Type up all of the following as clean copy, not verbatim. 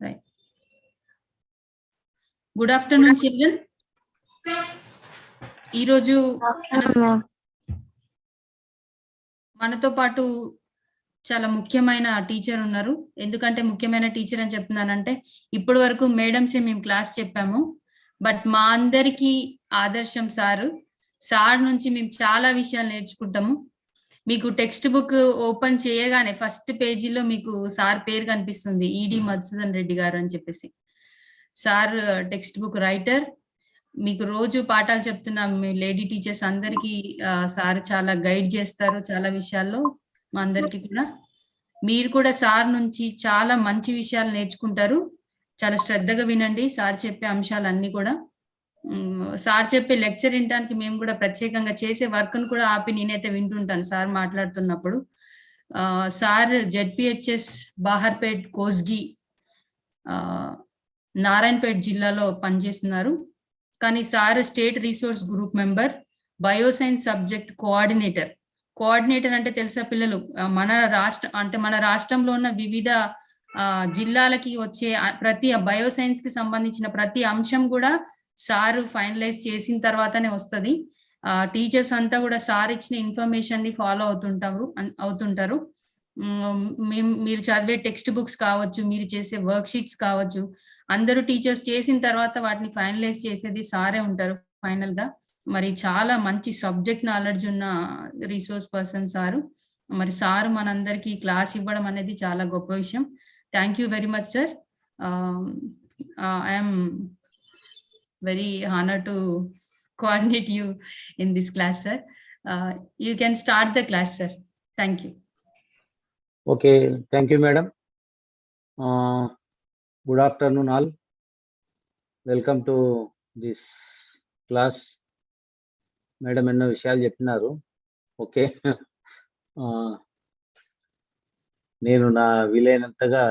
Right. Good afternoon, children. ఈ రోజు మనతో పాటు చాలా ముఖ్యమైన టీచర్ ఉన్నారు. ఎందుకంటే ముఖ్యమైన టీచర్ అని చెప్తున్నానంటే ఇప్పటి వరకు మేడమ్సే మేము క్లాస్ చెప్పాము. బట్ మా అందరికీ ఆదర్శం సార్ నుంచి మేము చాలా విషయాలు నేర్చుకుంటాము. మీకు టెక్స్ట్ బుక్ ఓపెన్ చేయగానే ఫస్ట్ పేజీలో మీకు సార్ పేరు కనిపిస్తుంది, ఈడి మధుసూదన్ రెడ్డి గారు అని చెప్పేసి. Sir text book writer. మీకు రోజు పాఠాలు చెప్తున్నాం మీ లేడీ టీచర్స్ అందరికీ సార్ చాలా గైడ్ చేస్తారు చాలా విషయాల్లో మా అందరికీ కూడా. మీరు కూడా సార్ నుంచి చాలా మంచి విషయాలు నేర్చుకుంటారు. చాలా శ్రద్ధగా వినండి సార్ చెప్పే అంశాలన్నీ కూడా. సార్ చెప్పే లెక్చర్ వినడానికి మేము కూడా ప్రత్యేకంగా చేసే వర్క్ను కూడా ఆపి నేనైతే వింటుంటాను సార్ మాట్లాడుతున్నప్పుడు. సార్ జెడ్పిహెచ్ఎస్ బాహర్పేట్ కోస్గి నారాయణపేట్ జిల్లాలో పనిచేస్తున్నారు. కానీ sir state resource group member, bioscience subject coordinator. Coordinator అంటే తెలుసా పిల్లలు, మన రాష్ట్రంలో ఉన్న వివిధ జిల్లాలకి వచ్చే ప్రతి బయోసైన్స్ కి సంబంధించిన ప్రతి అంశం కూడా సార్ ఫైనలైజ్ చేసిన తర్వాతనే వస్తుంది. టీచర్స్ అంతా కూడా సార్ ఇచ్చిన ఇన్ఫర్మేషన్ ని ఫాలో అవుతుంటారు. మీరు చదివే టెక్స్ట్ బుక్స్ కావచ్చు, మీరు చేసే వర్క్ షీట్స్ కావచ్చు, అందరూ టీచర్స్ చేసిన తర్వాత వాటిని ఫైనలైజ్ చేసేది సారే ఉంటారు ఫైనల్ గా. మరి చాలా మంచి సబ్జెక్ట్ నాలెడ్జ్ ఉన్న రిసోర్స్ పర్సన్ సారు. మరి సారు మనందరికీ క్లాస్ ఇవ్వడం అనేది చాలా గొప్ప విషయం. Thank you very much sir. I'm very honour to coordinate you in this class sir. You can start the class sir. Thank you. Okay, thank you madam. Good afternoon all. Welcome to this class. Madam ఎన్నో విషయాలు చెప్పినారు. Okay, నేను నా వీలైనంతగా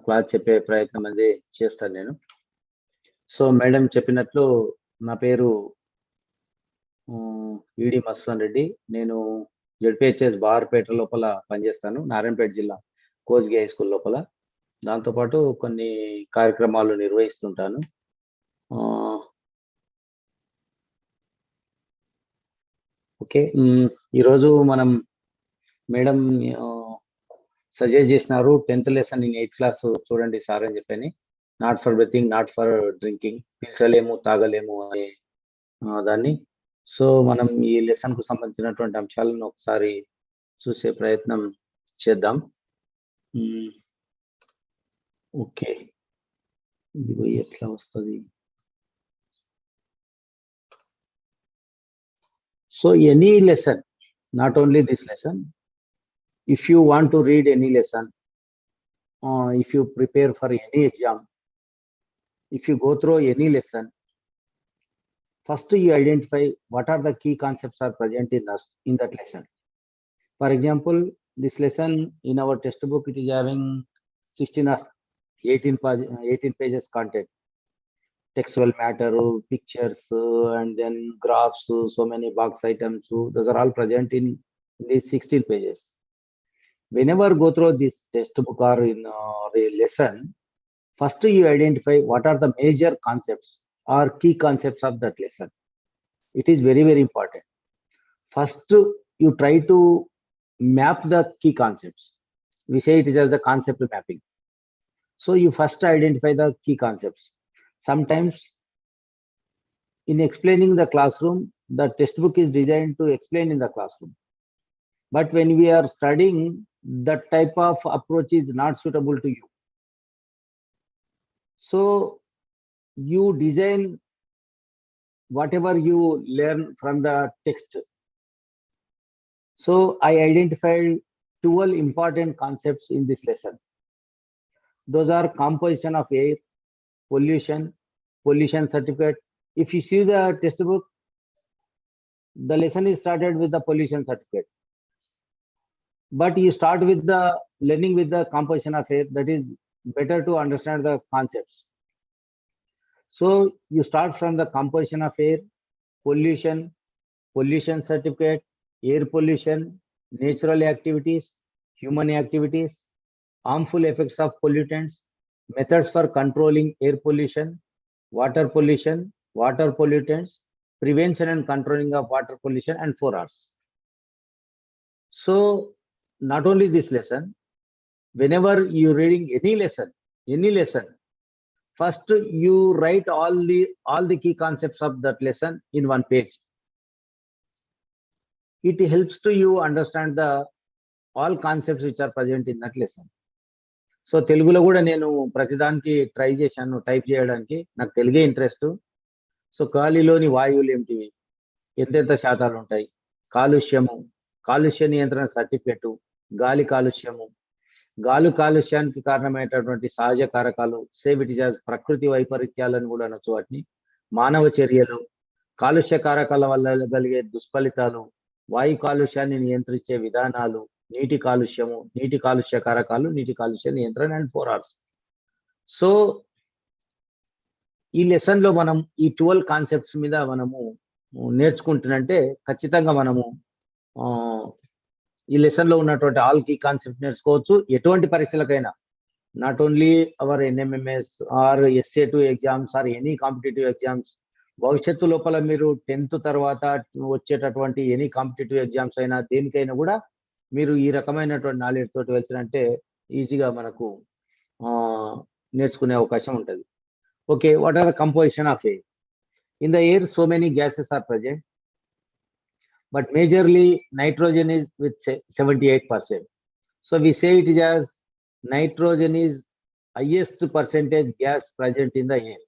class చెప్పే ప్రయత్నం అనేది చేస్తాను నేను. సో మేడం చెప్పినట్లు నా పేరు ఈడి మధుసూదన్ రెడ్డి. నేను జెడ్పిహెచ్ఎస్ బార్పేట లోపల పనిచేస్తాను, నారాయణపేట జిల్లా కోస్గి హై స్కూల్ లోపల. దాంతోపాటు కొన్ని కార్యక్రమాలు నిర్వహిస్తుంటాను. ఓకే, ఈరోజు మనం మేడం సజెస్ట్ చేసినారు 10th lesson in 8th class చూడండి సార్ అని చెప్పని. Not for breathing, not for drinking, పీల్చలేము తాగలేము అనే దాన్ని. సో మనం ఈ లెసన్ కు సంబంధించినటువంటి అంశాలను ఒకసారి చూసే ప్రయత్నం చేద్దాం. ఓకే, ఇది ఎట్లా వస్తుంది? So any lesson, not only this lesson, if you want to read any lesson, if you prepare for any exam, if you go through any lesson, first you identify what are the key concepts are present in that lesson. For example, this lesson in our textbook, it is having 16 or 18 pages content. Textual matter, pictures, and then graphs, so many box items, those are all present in these 16 pages. Whenever go through this textbook or in a lesson, first you identify what are the major concepts or key concepts of that lesson. It is very, very important. First, you try to map the key concepts. We say it is as the concept mapping. So you first identify the key concepts. Sometimes in explaining the classroom, the textbook is designed to explain in the classroom. But when we are studying, that type of approach is not suitable to you. So you design whatever you learn from the text. So I identified 12 important concepts in this lesson. Those are composition of air, pollution certificate. If you see the textbook, the lesson is started with the pollution certificate, but you start with the learning with the composition of air. That is better to understand the concepts. So you start from the composition of air, pollution certificate, air pollution, natural activities, human activities, harmful effects of pollutants, methods for controlling air pollution, water pollution, water pollutants, prevention and controlling of water pollution, and 4 Rs. So not only this lesson, whenever you're reading any lesson, first you write all the key concepts of that lesson in one page. It helps to you understand the all concepts which are present in that lesson. So తెలుగులో కూడా నేను ప్రతిదానికి try చేశాను type చేయడానికి, నాకు తెలుగే interest. So గాలిలోని వాయువులు ఏమిటివి, ఎంతెంత శాతాలు ఉంటాయి, కాలుష్య నియంత్రణ సర్టిఫికెట్, గాలి కాలుష్యానికి కారణమైనటువంటి సహజ కారకాలు, సేవ్ ఇట్ యాజ్ ప్రకృతి వైపరీత్యాలను కూడా అనొచ్చు వాటిని, మానవ చర్యలు, కాలుష్య కారకాల వల్ల కలిగే దుష్ఫలితాలు, వాయు కాలుష్యాన్ని నియంత్రించే విధానాలు, నీటి కాలుష్య కారకాలు, నీటి కాలుష్య నియంత్రణ, అండ్ 4 Rs. సో ఈ లెసన్ లో మనం ఈ 12 కాన్సెప్ట్స్ మీద మనము నేర్చుకుంటున్నంటే ఖచ్చితంగా మనము ఈ లెసన్ లో ఉన్నటువంటి ఆల్ కీ కాన్సెప్ట్ నేర్చుకోవచ్చు ఎటువంటి పరీక్షలకైనా. Not only our NMMS or SA2 exams or any competitive exams. భవిష్యత్తు లోపల మీరు 10th తర్వాత వచ్చేటటువంటి ఎనీ కాంపిటేటివ్ ఎగ్జామ్స్ అయినా దేనికైనా కూడా మీరు ఈ రకమైనటువంటి నాలెడ్జ్ తోటి వెళ్తారంటే ఈజీగా మనకు నేర్చుకునే అవకాశం ఉంటుంది. Okay, what are the composition of air? In the air so many gases are present, but majorly nitrogen is with 78%. So we say it is as nitrogen is highest percentage gas present in the air.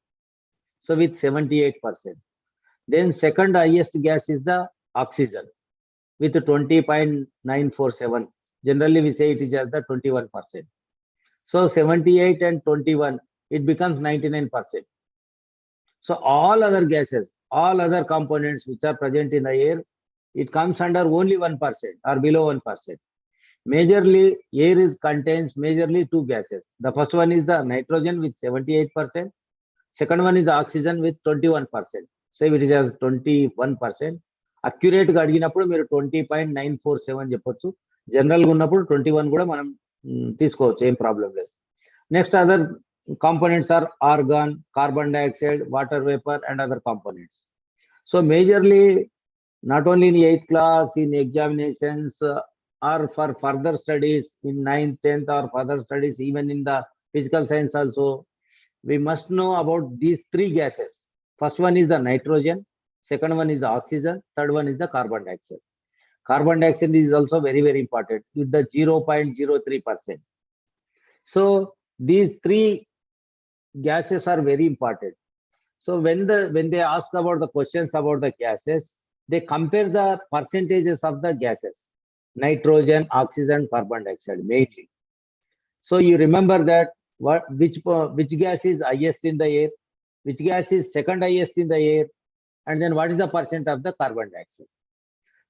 So with 78%. Then second highest gas is the oxygen with 20.947. Generally we say it is as the 21%. So 78 and 21, it becomes 99%. So all other gases, all other components which are present in the air, it comes under only 1% or below 1%. Majorly, air contains majorly 2 gases. The first one is the nitrogen with 78%. Second one is the oxygen with 21%. So it is as 21%. Accurate గా అడిగినప్పుడు మీరు 20.947 చెప్పొచ్చు. General గా ఉన్నప్పుడు 21 కూడా మనం తీసుకోవచ్చు, ఏం ప్రాబ్లం లేదు. Next other components are argon, carbon dioxide, water vapour and other components. So majorly not only in 8th class, in examinations or for further studies in 9th, 10th or further studies even in the physical science also, we must know about these 3 gases. First one is the nitrogen, second one is the oxygen, third one is the carbon dioxide. Carbon dioxide is also very, very important with the 0.03%. So these 3 gases are very important. So when they ask about the questions about the gases, they compare the percentages of the gases, nitrogen, oxygen, carbon dioxide mainly. So you remember that which gas is highest in the air, which gas is second highest in the air, and then what is the percent of the carbon dioxide.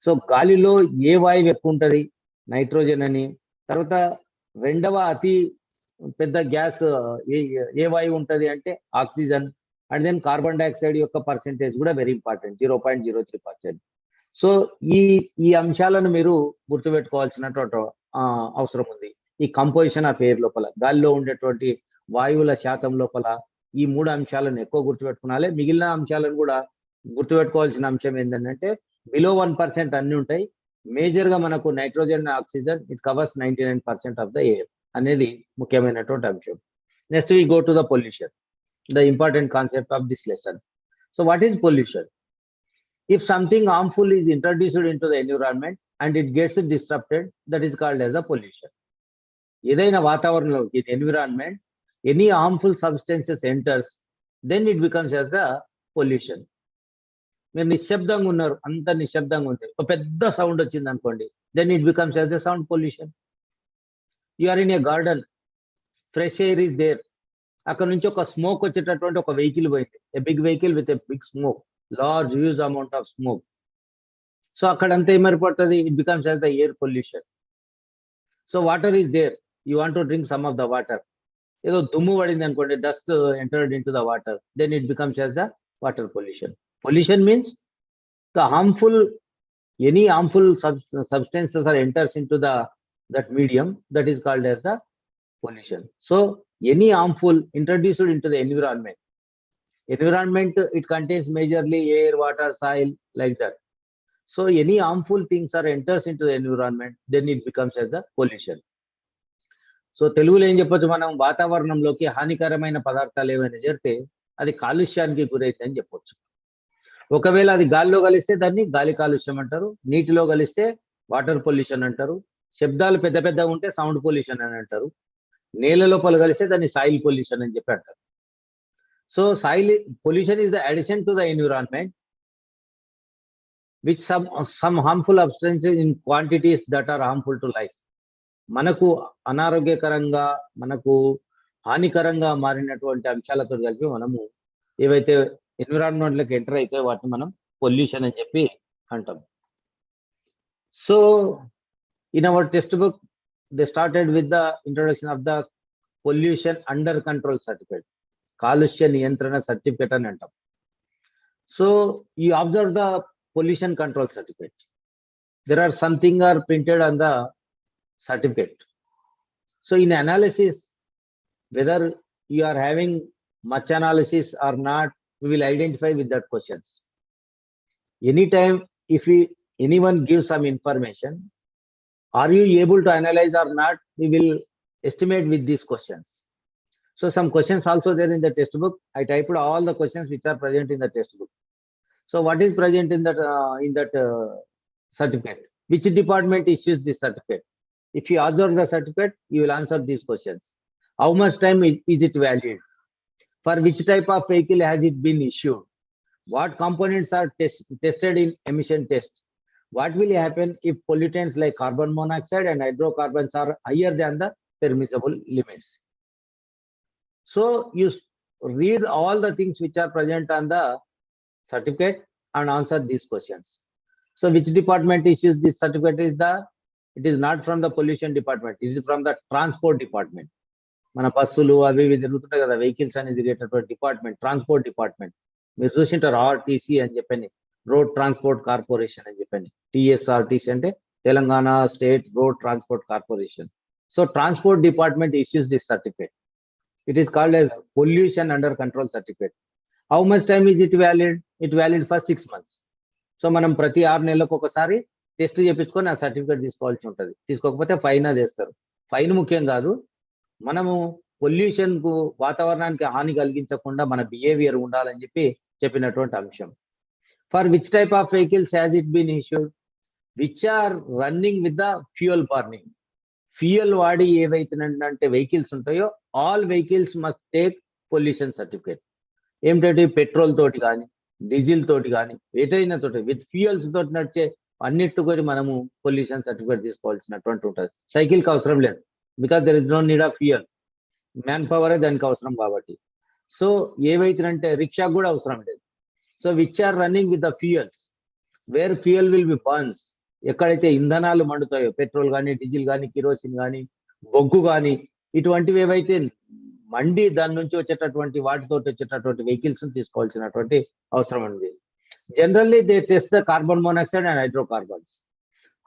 So గాలిలో ఏ వాయువు ఎక్కువ ఉంటుంది, nitrogen అని. తర్వాత రెండవ అతి పెద్ద gas ఏ వాయువు ఉంటుంది అంటే oxygen. And then carbon dioxide యొక్క పర్సెంటేజ్ కూడా వెరీ ఇంపార్టెంట్, 0.03%. సో ఈ అంశాలను మీరు గుర్తుపెట్టుకోవాల్సినటువంటి అవసరం ఉంది. ఈ కంపోజిషన్ ఆఫ్ ఎయిర్ లోపల, గాలిలో ఉండేటువంటి వాయువుల శాతం లోపల ఈ 3 అంశాలను ఎక్కువ గుర్తుపెట్టుకోవాలి. మిగిలిన అంశాలను కూడా గుర్తుపెట్టుకోవాల్సిన అంశం ఏంటంటే బిలో 1% అన్ని ఉంటాయి. మేజర్ గా మనకు nitrogen, oxygen, it covers 99% of the air అనేది ముఖ్యమైనటువంటి అంశం. Next we go to the pollution, the important concept of this lesson. So what is pollution? If something harmful is introduced into the environment and it gets disrupted, that is called as a pollution. ఏదైనా వాతావరణంలోకి, environment, any harmful substances enters, then it becomes as the pollution. మీరు నిశ్శబ్దంగా ఉన్నారు, అంత నిశ్శబ్దంగా ఉంది, ఒక పెద్ద సౌండ్ వచ్చింది అనుకోండి, then it becomes as the sound pollution. You are in a garden, fresh air is there, అక్కడ నుంచి ఒక స్మోక్ వచ్చేటటువంటి ఒక వెహికల్ పోయింది, a big vehicle with a big smoke, large huge amount of smoke. So అక్కడంతా ఏమైపోతుంది, it becomes as the air pollution. So water is there, you want to drink some of the water, ఏదో దుమ్ము పడింది అనుకోండి, dust entered in to the water, then it becomes as the water pollution. Pollution means the harmful, any harmful substances are enters into that medium, that is called as the pollution. So any harmful introduced into the environment. Environment, it contains majorly air, water, soil, like that. So any harmful things are enters into the environment, then it becomes as the pollution. So తెలుగులో ఏం చెప్పొచ్చు, మనం వాతావరణంలోకి హానికరమైన పదార్థాలు ఏమైనా చేరితే అది కాలుష్యానికి గురైతే అని చెప్పొచ్చు. ఒకవేళ అది గాలిలో కలిస్తే దాన్ని గాలి కాలుష్యం అంటారు, నీటిలో కలిస్తే వాటర్ పొల్యూషన్ అంటారు, శబ్దాలు పెద్ద పెద్దగా ఉంటే సౌండ్ పొల్యూషన్ అని అంటారు, నేల లోపల కలిస్తే దాన్ని సాయిల్ పొల్యూషన్ అని చెప్పి అంటారు. So soil pollution is the addition to the environment which some harmful substances in quantities that are harmful to life. మనకు అనారోగ్యకరంగా, మనకు హానికరంగా మారినటువంటి అంశాలతో కలిపి మనము ఏవైతే ఎన్విరాన్మెంట్లోకి ఎంటర్ అయితే వాటిని మనం పొల్యూషన్ అని చెప్పి అంటాం. So in our text book they started with the introduction of the pollution under control certificate, కాలుష్య నియంత్రణ సర్టిఫికేట్ అని అంటాం. So you observe the pollution control certificate. There are something are printed on the certificate. So in analysis, whether you are having much analysis or not, we will identify with that questions. Anytime if anyone gives some information, are you able to analyze or not, we will estimate with these questions. So some questions also there in the textbook. I typed all the questions which are present in the textbook. So what is present in that certificate? Which department issues this certificate? If you observe the certificate, you will answer these questions. How much time is it valid? For which type of vehicle has it been issued? What components are tested in emission test? What will happen if pollutants like carbon monoxide and hydrocarbons are higher than the permissible limits? So you read all the things which are present on the certificate and answer these questions. So which department issues this certificate? It is not from the pollution department, it is from the transport department. మన బస్సులు అవి ఇవి తిరుగుతుంటాయి కదా, vehicles అనేది తిరిగేటటువంటి department transport department. మీరు చూసింటారు RTC అని చెప్పని, road transport corporation అని చెప్పని. టిఎస్ఆర్టీసీ అంటే Telangana state road transport corporation. So transport department issues this certificate. It is called as pollution under control certificate. How much time is it valid? It valid for 6 months. So మనం ప్రతి 6 నెలలకు ఒకసారి test చేయించుకొని ఆ certificate తీసుకోవాల్సి ఉంటుంది. తీసుకోకపోతే fine అది వేస్తారు. ఫైన్ ముఖ్యం కాదు, మనము పొల్యూషన్ కు వాతావరణానికి హాని కలిగించకుండా మన బిహేవియర్ ఉండాలని చెప్పినటువంటి అంశం. For which type of vehicles has it been issued? Which are running with the fuel burning. Fuel వాడి ఏవైతే వెహికల్స్ ఉంటాయో all vehicles must take pollution certificate. ఏమిటంటే పెట్రోల్ తోటి కానీ, డీజిల్ తోటి కానీ, ఏదైనా తోటి విత్ ఫ్యూయల్స్ తోటి నడిచే అన్నిటితో కూడా మనము పొల్యూషన్ సర్టిఫికేట్ తీసుకోవాల్సినటువంటి ఉంటుంది. సైకిల్కి అవసరం లేదు, because there is no need of fuel, man పవరే దానికి అవసరం కాబట్టి. సో ఏవైతే రిక్షాకు కూడా అవసరం లేదు. So which are running with the fuels, where fuel will be burns, ఎక్కడైతే ఇంధనాలు మండుతాయో, పెట్రోల్ కానీ, డీజిల్ కానీ, కిరోసిన్ కానీ, బొగ్గు కానీ, ఇటువంటివి ఏవైతే మండి దాని నుంచి వచ్చేటటువంటి వాటితో వచ్చేటటువంటి వెహికల్స్ తీసుకోవాల్సినటువంటి అవసరం ఉంది. Generally they test the carbon monoxide and hydrocarbons.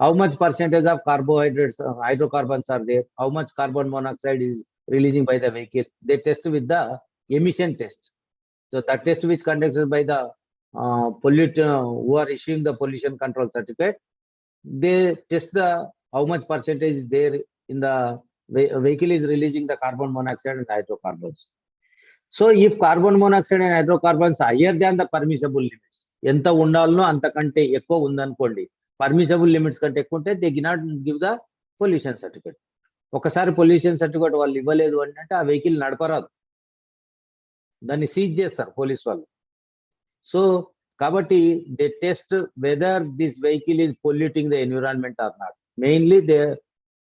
How much percentage of carbohydrates hydrocarbons are there, how much carbon monoxide is releasing by the vehicle. They test with the emission test. So that test which conducted by the who are issuing the pollution control certificate, they test the how much percentage is there in the vehicle is releasing the carbon monoxide and hydrocarbons. So if carbon monoxide and hydrocarbons are higher than the permissible limits, ఎంత ఉండాలనో అంతకంటే ఎక్కువ ఉందనుకోండి, permissible limits కంటే ఎక్కువ ఉంటే they cannot give the pollution certificate. ఒకసారి pollution certificate వాళ్ళు ఇవ్వలేదు అంటే ఆ వెహికల్ నడపరాదు, దాన్ని సీజ్ చేస్తారు పోలీస్ వాళ్ళు. సో కాబట్టి they test whether this vehicle is polluting the environment or not. Mainly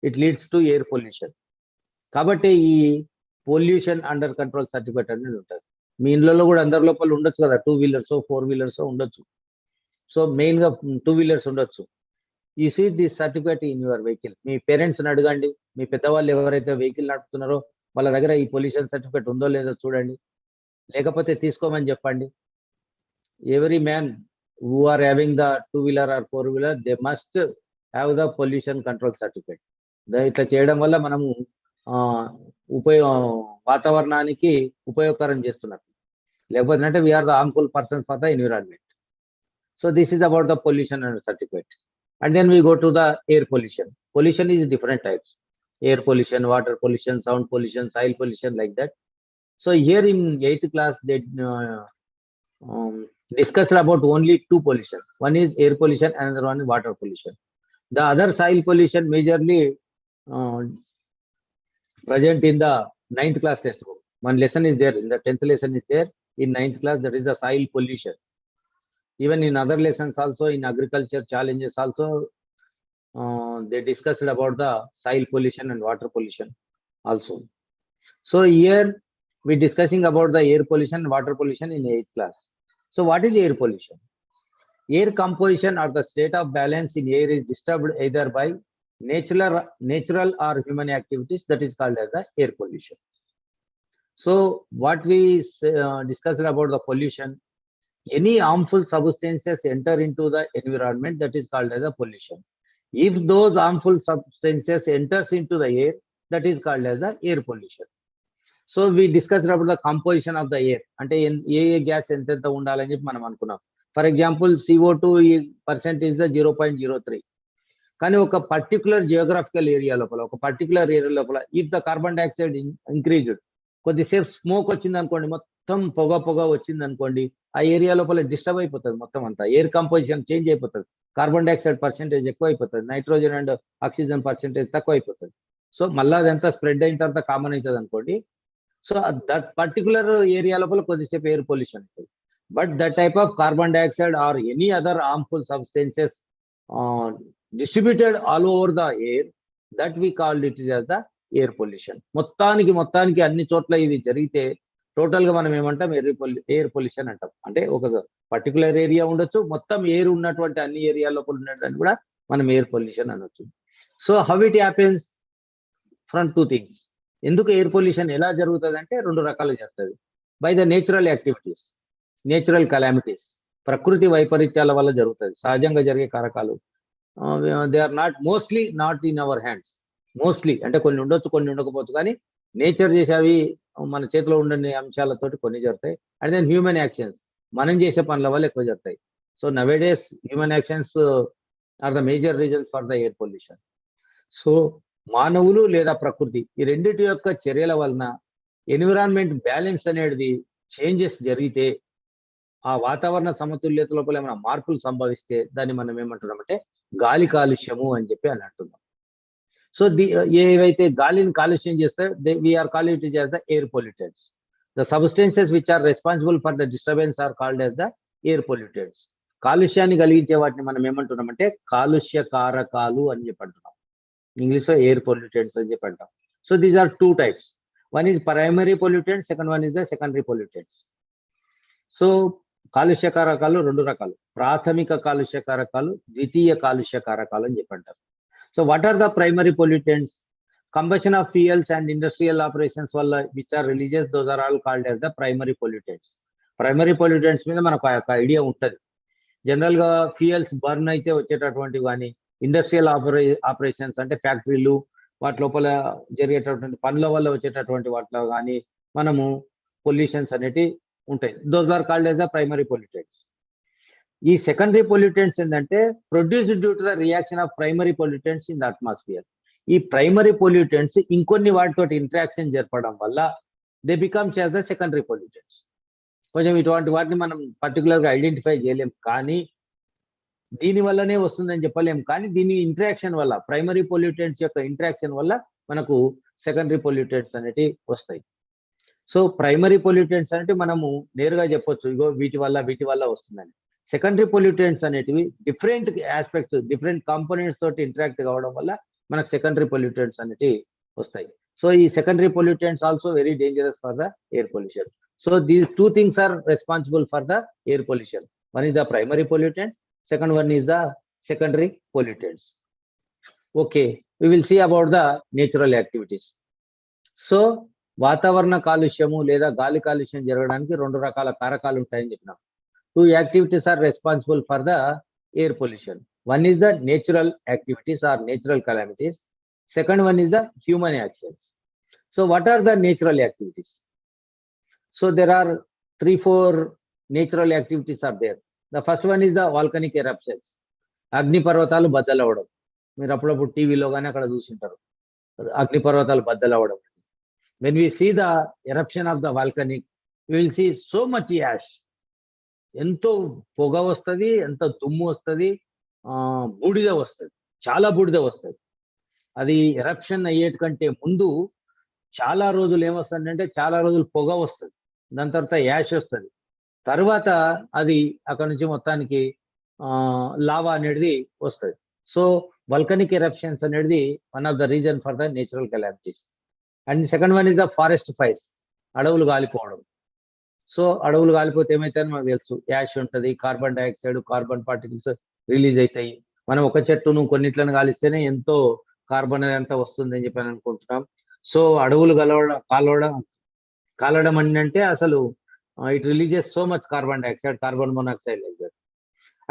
it leads to air pollution. కాబట్టి ఈ పొల్యూషన్ అండర్ కంట్రోల్ సర్టిఫికేట్ అనేది ఉంటుంది. మీ ఇళ్ళలో కూడా అందరి లోపల ఉండొచ్చు కదా, 2 వీలర్స్ 4 వీలర్స్ ఉండొచ్చు. సో మెయిన్గా 2 వీలర్స్ ఉండొచ్చు. You see this certificate in your vehicle. మీ పేరెంట్స్ని అడగండి, మీ పెద్దవాళ్ళు ఎవరైతే వెహికల్ నడుపుతున్నారో వాళ్ళ దగ్గర ఈ పొల్యూషన్ సర్టిఫికేట్ ఉందో లేదో చూడండి, లేకపోతే తీసుకోమని చెప్పండి. Every man who are having the 2 wheeler or 4 wheeler, they must have the pollution control certificate. ఇట్లా చేయడం వల్ల మనము వాతావరణానికి ఉపయోగకరం చేస్తున్నట్టు, లేకపోతే అంటే we are the harmful persons for the environment. So this is about the pollution and certificate. And then we go to the air pollution. Pollution is different types: air pollution, water pollution, sound pollution, soil pollution, like that. So here in 8th class, they discussed about only two pollution. One is air pollution, another one is water pollution. The other soil pollution majorly present in the 9th class textbook. One lesson is there, in the 10th lesson is there, in 9th class, that is the soil pollution. Even in other lessons also, in agriculture challenges also, they discussed about the soil pollution and water pollution also. So here we discussing about the air pollution and water pollution in 8th class. So what is air pollution? Air composition or the state of balance in air is disturbed either by natural or human activities, that is called as the air pollution. So what we discussed about the pollution, any harmful substances enter into the environment, that is called as a pollution. If those harmful substances enters into the air, that is called as the air pollution. So we discussed about the composition of the air. అంటే ఏ gas ఎంత ఉండాలని చెప్పి మనం అనుకున్నాం. For example CO2 % is the 0.03. కానీ ఒక particular geographical area లోపల, ఒక పర్టికులర్ ఏరియా లోపల if the carbon dioxide increased, కొద్దిసేపు స్మోక్ వచ్చింది అనుకోండి, మొత్తం పొగ వచ్చింది అనుకోండి, ఆ ఏరియా లోపల డిస్టర్బ్ అయిపోతుంది, మొత్తం అంతా ఎయిర్ కంపోజిషన్ చేంజ్ అయిపోతుంది, కార్బన్ డైఆక్సైడ్ పర్సెంటేజ్ ఎక్కువ అయిపోతుంది, నైట్రోజన్ అండ్ ఆక్సిజన్ పర్సెంటేజ్ తక్కువ అయిపోతుంది. సో మళ్ళీ అదంతా స్ప్రెడ్ అయిన తర్వాత కామన్ అవుతుంది అనుకోండి. సో దట్ పర్టికులర్ ఏరియా లోపల కొద్దిసేపు ఎయిర్ పొల్యూషన్ అవుతుంది. But that type of carbon dioxide or any other harmful substances distributed all over the air, that we called it as the air pollution. మొత్తానికి అన్ని చోట్ల ఇది జరిగితే టోటల్ గా మనం ఏమంటాం, ఎయిర్ పొల్యూషన్ అంటాం. అంటే ఒక పర్టికులర్ ఏరియా ఉండొచ్చు, మొత్తం ఎయిర్ ఉన్నటువంటి అన్ని ఏరియా లోపల ఉన్నదాన్ని కూడా మనం ఎయిర్ పొల్యూషన్ అనొచ్చు. So how it happens? From two things. ఎందుకు ఎయిర్ పొల్యూషన్ ఎలా జరుగుతుంది అంటే రెండు రకాలు జరుగుతుంది. By the natural activities, natural calamities, ప్రకృతి వైపరీత్యాల వల్ల జరుగుతుంది, సహజంగా జరిగే కారకాలు. They are mostly not in our hands. Mostly అంటే కొన్ని ఉండొచ్చు, కొన్ని ఉండకపోవచ్చు, కానీ నేచర్ చేసేవి మన చేతిలో ఉండని అంశాలతోటి కొన్ని జరుగుతాయి. అండ్ దెన్ హ్యూమన్ యాక్షన్స్, మనం చేసే పనుల వల్ల ఎక్కువ జరుగుతాయి. So nowadays human actions are the major reasons for the air pollution. So మానవులు లేదా ప్రకృతి, ఈ రెండిటి యొక్క చర్యల వలన ఎన్విరాన్మెంట్ బ్యాలెన్స్ అనేది చేంజెస్ జరిగితే, ఆ వాతావరణ సమతుల్యత లోపల ఏమైనా మార్పులు సంభవిస్తే దాన్ని మనం ఏమంటున్నాం అంటే గాలి కాలుష్యము అని చెప్పి అని అంటున్నాం. సో ఏవైతే గాలిని కాలుష్యం చేస్తే we are call it as the air pollutants. The substances which are responsible for the disturbance are called as the air pollutants. కాలుష్యాన్ని కలిగించే వాటిని మనం ఏమంటున్నాం అంటే కాలుష్య కారకాలు అని చెప్పి అంటున్నాం. ఇంగ్లీష్ లో ఎయిర్ పొల్యూటెంట్స్ అని చెప్పి అంటాం. So these are two types. One is primary pollutants, second one is the secondary pollutants. So కాలుష్య కారకాలు రెండు రకాలు: ప్రాథమిక కాలుష్య కారకాలు, ద్వితీయ కాలుష్య కారకాలు అని చెప్పంటారు. So what are the primary pollutants? Combustion of fuels and industrial operations వల్ల which are releases, those are all called as the primary pollutants. Primary pollutants మీద మనకు ఒక ఐడియా ఉంటుంది. జనరల్ గా ఫ్యూయల్స్ బర్న్ అయితే వచ్చేటటువంటివి కానీ, ఇండస్ట్రియల్ ఆపరేషన్స్ అంటే ఫ్యాక్టరీలు, వాటి లోపల జరిగేటటువంటి పనుల వల్ల వచ్చేటటువంటి వాటిలో కానీ మనము పొల్యూషన్స్ అనేటివి ఉంటాయి. Those are called as the primary pollutants. ఈ సెకండరీ పొల్యూటెంట్స్ ఏంటంటే produced due to the reaction of primary pollutants in the atmosphere. ఈ ప్రైమరీ పొల్యూటెంట్స్ ఇంకొన్ని వాటితో ఇంటరాక్షన్ జరపడం వల్ల they becomes as the secondary pollutants. కొంచెం ఇటువంటి వాటిని మనం పర్టికులర్ గా ఐడెంటిఫై చేయలేం, కానీ దీని వల్లనే వస్తుందని చెప్పలేం. కానీ దీని ఇంటరాక్షన్ వల్ల, ప్రైమరీ పొల్యూటెంట్స్ యొక్క ఇంటరాక్షన్ వల్ల మనకు సెకండరీ పొల్యూటెంట్స్ అనేటివి వస్తాయి. సో ప్రైమరీ పొల్యూటెంట్స్ అంటే మనము నేరుగా చెప్పొచ్చు, ఇగో వీటి వల్ల వస్తుందని. సెకండరీ పొల్యూటెంట్స్ అనేటివి డిఫరెంట్ ఆస్పెక్ట్స్, డిఫరెంట్ కాంపోనెంట్స్ తోటి ఇంటరాక్ట్ కావడం వల్ల మనకు సెకండరీ పొల్యూటెంట్స్ అనేటివి వస్తాయి. సో ఈ secondary pollutants also very dangerous for the air pollution. So these two things are responsible for the air pollution. One is the primary pollutants, second one is the secondary pollutants. Okay, we will see about the natural activities. సో వాతావరణ కాలుష్యము లేదా గాలి కాలుష్యం జరగడానికి రెండు రకాల కారకాలు ఉంటాయని చెప్పినాం. Two activities are responsible for the air pollution. One is the natural activities or natural calamities, second one is the human actions. So what are the natural activities? So there are 3-4 natural activities are there. The first one is the volcanic eruptions. అగ్నిపర్వతాలు బద్దలవ్వడం. మీరు అప్పుడప్పుడు టీవీలో కానీ అక్కడ చూసింటారు అగ్నిపర్వతాలు బద్దలవ్వడం. When we see the eruption of the volcanic, we will see so much ash. ఎంతో పొగ వస్తుంది, ఎంత దుమ్ము వస్తుంది, బూడిద వస్తుంది, చాలా బూడిద వస్తుంది. అది ఎరప్షన్ అయ్యేటికంటే ముందు చాలా రోజులు ఏమొస్తుందంటే చాలా రోజులు పొగ వస్తుంది, దాని తర్వాత యాష్ వస్తుంది, తర్వాత అది అక్కడ నుంచి మొత్తానికి లావా అనేది వస్తుంది. సో వల్కనిక్ ఎరప్షన్స్ అనేది one of the reason for the natural calamities. And second one is the forest fires, అడవులు కాలిపోవడం. సో అడవులు కాలిపోతే ఏమైతే మనకు తెలుసు, యాష్ ఉంటుంది, carbon dioxide, carbon particles release అవుతాయి. మనం ఒక చెట్టును కొన్నిట్లను కాలిస్తేనే ఎంతో కార్బన్ అంతా వస్తుంది అని చెప్పి అనుకుంటున్నాం. సో అడవులు కాలడం అంటే అసలు it releases so much carbon dioxide, carbon monoxide like that.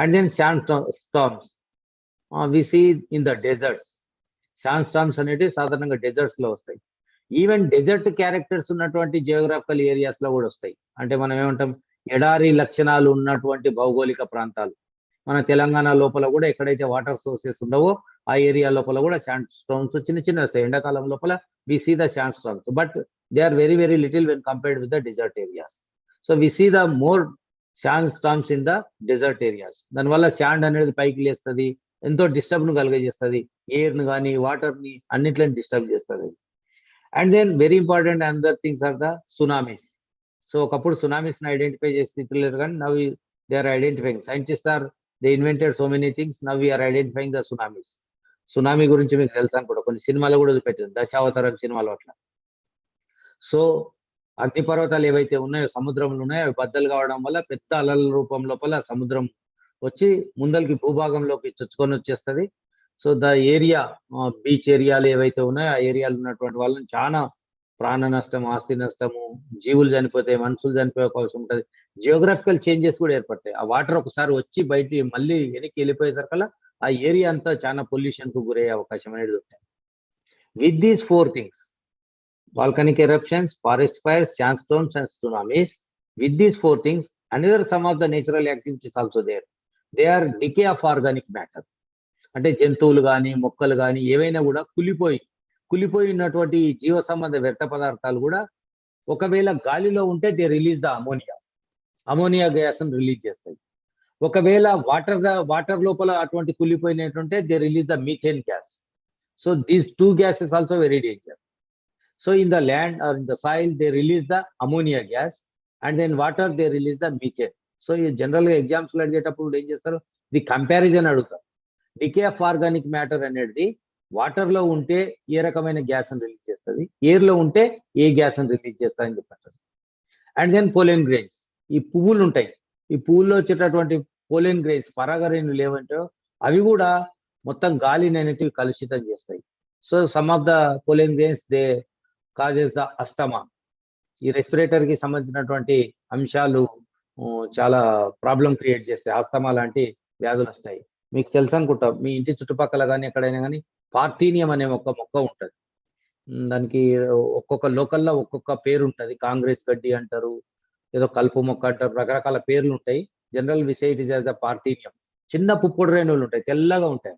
And then sand storms we see in the deserts. Sand storms అనేవి సాధారణంగా డెజర్ట్స్ లో వస్తాయి. ఈవెన్ డెజర్ట్ క్యారెక్టర్స్ ఉన్నటువంటి జియోగ్రాఫికల్ ఏరియాస్ లో కూడా వస్తాయి. అంటే మనం ఏమంటాం, ఎడారి లక్షణాలు ఉన్నటువంటి భౌగోళిక ప్రాంతాలు. మన తెలంగాణ లోపల కూడా ఎక్కడైతే వాటర్ సోర్సెస్ ఉండవో ఆ ఏరియా లోపల కూడా శాండ్ స్టోన్స్ చిన్న చిన్న వస్తాయి. ఎండాకాలం లోపల we see the sand stones, but they are very very little when compared with the desert areas. So we see the more sand storms in the desert areas. దానివల్ల sand అనేది పైకి లేస్తుంది, ఎంతో డిస్టర్బ్ ను కలిగజేస్తుంది, ఎయిర్ ను కానీ water ని అన్నిట్లని డిస్టర్బ్ చేస్తుంది. And then very important another things are the tsunamis. So ఒకప్పుడు సునామీస్ ని ఐడెంటిఫై చేసే స్థితిలో లేరు, కానీ now they are identifying. Scientist or they invented so many things, now we are identifying the tsunamis. Tsunami గురించి మీకు తెలుసు అనుకుంటా, కొన్ని సినిమాలు కూడా చూపెట్టింది, దశావతారం సినిమాలో అట్లా. సో అగ్నిపర్వతాలు ఏవైతే ఉన్నాయో సముద్రంలో ఉన్నాయో అవి బద్దలు కావడం వల్ల పెద్ద అలల రూపం లోపల సముద్రం వచ్చి ముందరికి భూభాగంలోకి చొచ్చుకొని వచ్చేస్తుంది. సో ద ఏరియా బీచ్ ఏరియాలు ఏవైతే ఉన్నాయో ఆ ఏరియాలో ఉన్నటువంటి వాళ్ళని చాలా ప్రాణ నష్టం, ఆస్తి నష్టము, జీవులు చనిపోతాయి, మనుషులు చనిపోయే అవకాశం ఉంటుంది. జియోగ్రఫికల్ చేంజెస్ కూడా ఏర్పడతాయి. ఆ వాటర్ ఒకసారి వచ్చి బయట మళ్ళీ వెనక్కి వెళ్ళిపోయేసరికల్లా ఆ ఏరియా అంతా చాలా పొల్యూషన్ కు గురయ్యే అవకాశం అనేది ఉంటాయి. With these 4 things, volcanic eruptions, forest fires, sandstorms and tsunamis, with these 4 things, another some of the natural activities also there. They are decay of organic matter. అంటే జంతువులు కానీ మొక్కలు కానీ ఏవైనా కూడా కులిపోయి ఉన్నటువంటి జీవ సంబంధ వ్యర్థ పదార్థాలు కూడా ఒకవేళ గాలిలో ఉంటే they release the ammonia gas ని రిలీజ్ చేస్తాయి. ఒకవేళ వాటర్ లోపల అటువంటి కులిపోయినట్టుంటే they release the methane gas. So these 2 gases also very danger. So in the land or in the soil they release the ammonia gas and then water they release the methane. So ఈ general గా exams లో అడిగేటప్పుడు ఏం చేస్తారు, the comparison అడుగుతారు. Decay of organic matter అనేది water లో ఉంటే ఏ రకమైన గ్యాస్ ని రిలీజ్ చేస్తుంది, ఎయిర్ లో ఉంటే ఏ గ్యాస్ ని రిలీజ్ చేస్తారని చెప్పారు. అండ్ దెన్ పోలెన్ గ్రెయిన్స్, ఈ పువ్వులు ఉంటాయి, ఈ పువ్వుల్లో వచ్చేటటువంటి పోలెన్ గ్రెయిన్స్ పరాగరేణులు ఏమంటే అవి కూడా మొత్తం గాలిని అనేటివి కలుషితం చేస్తాయి. So some of the pollen grains they causes the asthma. ఈ రెస్పిరేటర్ కి సంబంధించినటువంటి అంశాలు చాలా ప్రాబ్లం క్రియేట్ చేస్తాయి. ఆస్తమా లాంటి వ్యాధులు వస్తాయి. మీకు తెలుసు అనుకుంటా, మీ ఇంటి చుట్టుపక్కల కానీ ఎక్కడైనా కానీ పార్థీనియం అనే ఒక మొక్క ఉంటుంది. దానికి ఒక్కొక్క లోకల్లో ఒక్కొక్క పేరు ఉంటుంది. కాంగ్రెస్ గడ్డి అంటారు, ఏదో కలుపు మొక్క అంటారు, రకరకాల పేర్లు ఉంటాయి. జనరల్ విసైట్ ఇస్ యాజ్ ద పార్థీనియం. చిన్న పుప్పొడి రేణువులు ఉంటాయి, తెల్లగా ఉంటాయి.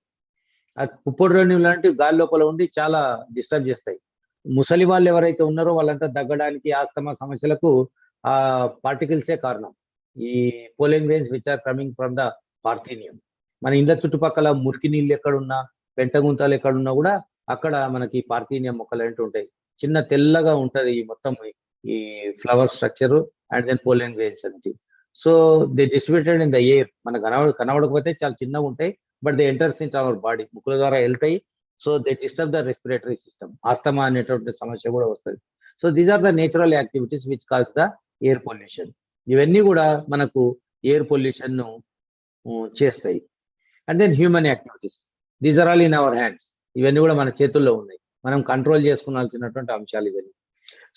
ఆ పుప్పొడి రేణువులు అంటే గాలి లోపల ఉండి చాలా డిస్టర్బ్ చేస్తాయి. ముసలి వాళ్ళు ఎవరైతే ఉన్నారో వాళ్ళంతా దగ్గడానికి, ఆస్తమా సమస్యలకు ఆ పార్టికల్సే కారణం. ఈ pollen grains which are coming from the parthenium. మన ఇండ్ల చుట్టుపక్కల మురికి నీళ్ళు ఎక్కడున్నా, పెంట గుంతలు ఎక్కడున్నా కూడా అక్కడ మనకి పార్థీనియం మొక్కలు అంటూ ఉంటాయి. చిన్న తెల్లగా ఉంటది ఈ మొత్తం ఈ flower structure and then pollen grains అనేది. So they distributed in the air. మనకు కనబడకపోతే చాలా చిన్నగా ఉంటాయి, but they enters in our body, ముక్కుల ద్వారా వెళ్తాయి. So they disturb the respiratory system. Asthma అనేటువంటి సమస్య కూడా వస్తుంది. So these are the natural activities which cause the air pollution. ఇవన్నీ కూడా మనకు ఎయిర్ పొల్యూషన్ ను చేస్తాయి. And then human activities, these are all in our hands. ఇవన్నీ కూడా మన చేతుల్లో ఉన్నాయి, మనం కంట్రోల్ చేసుకోవాల్సినటువంటి అంశాలు ఇవన్నీ.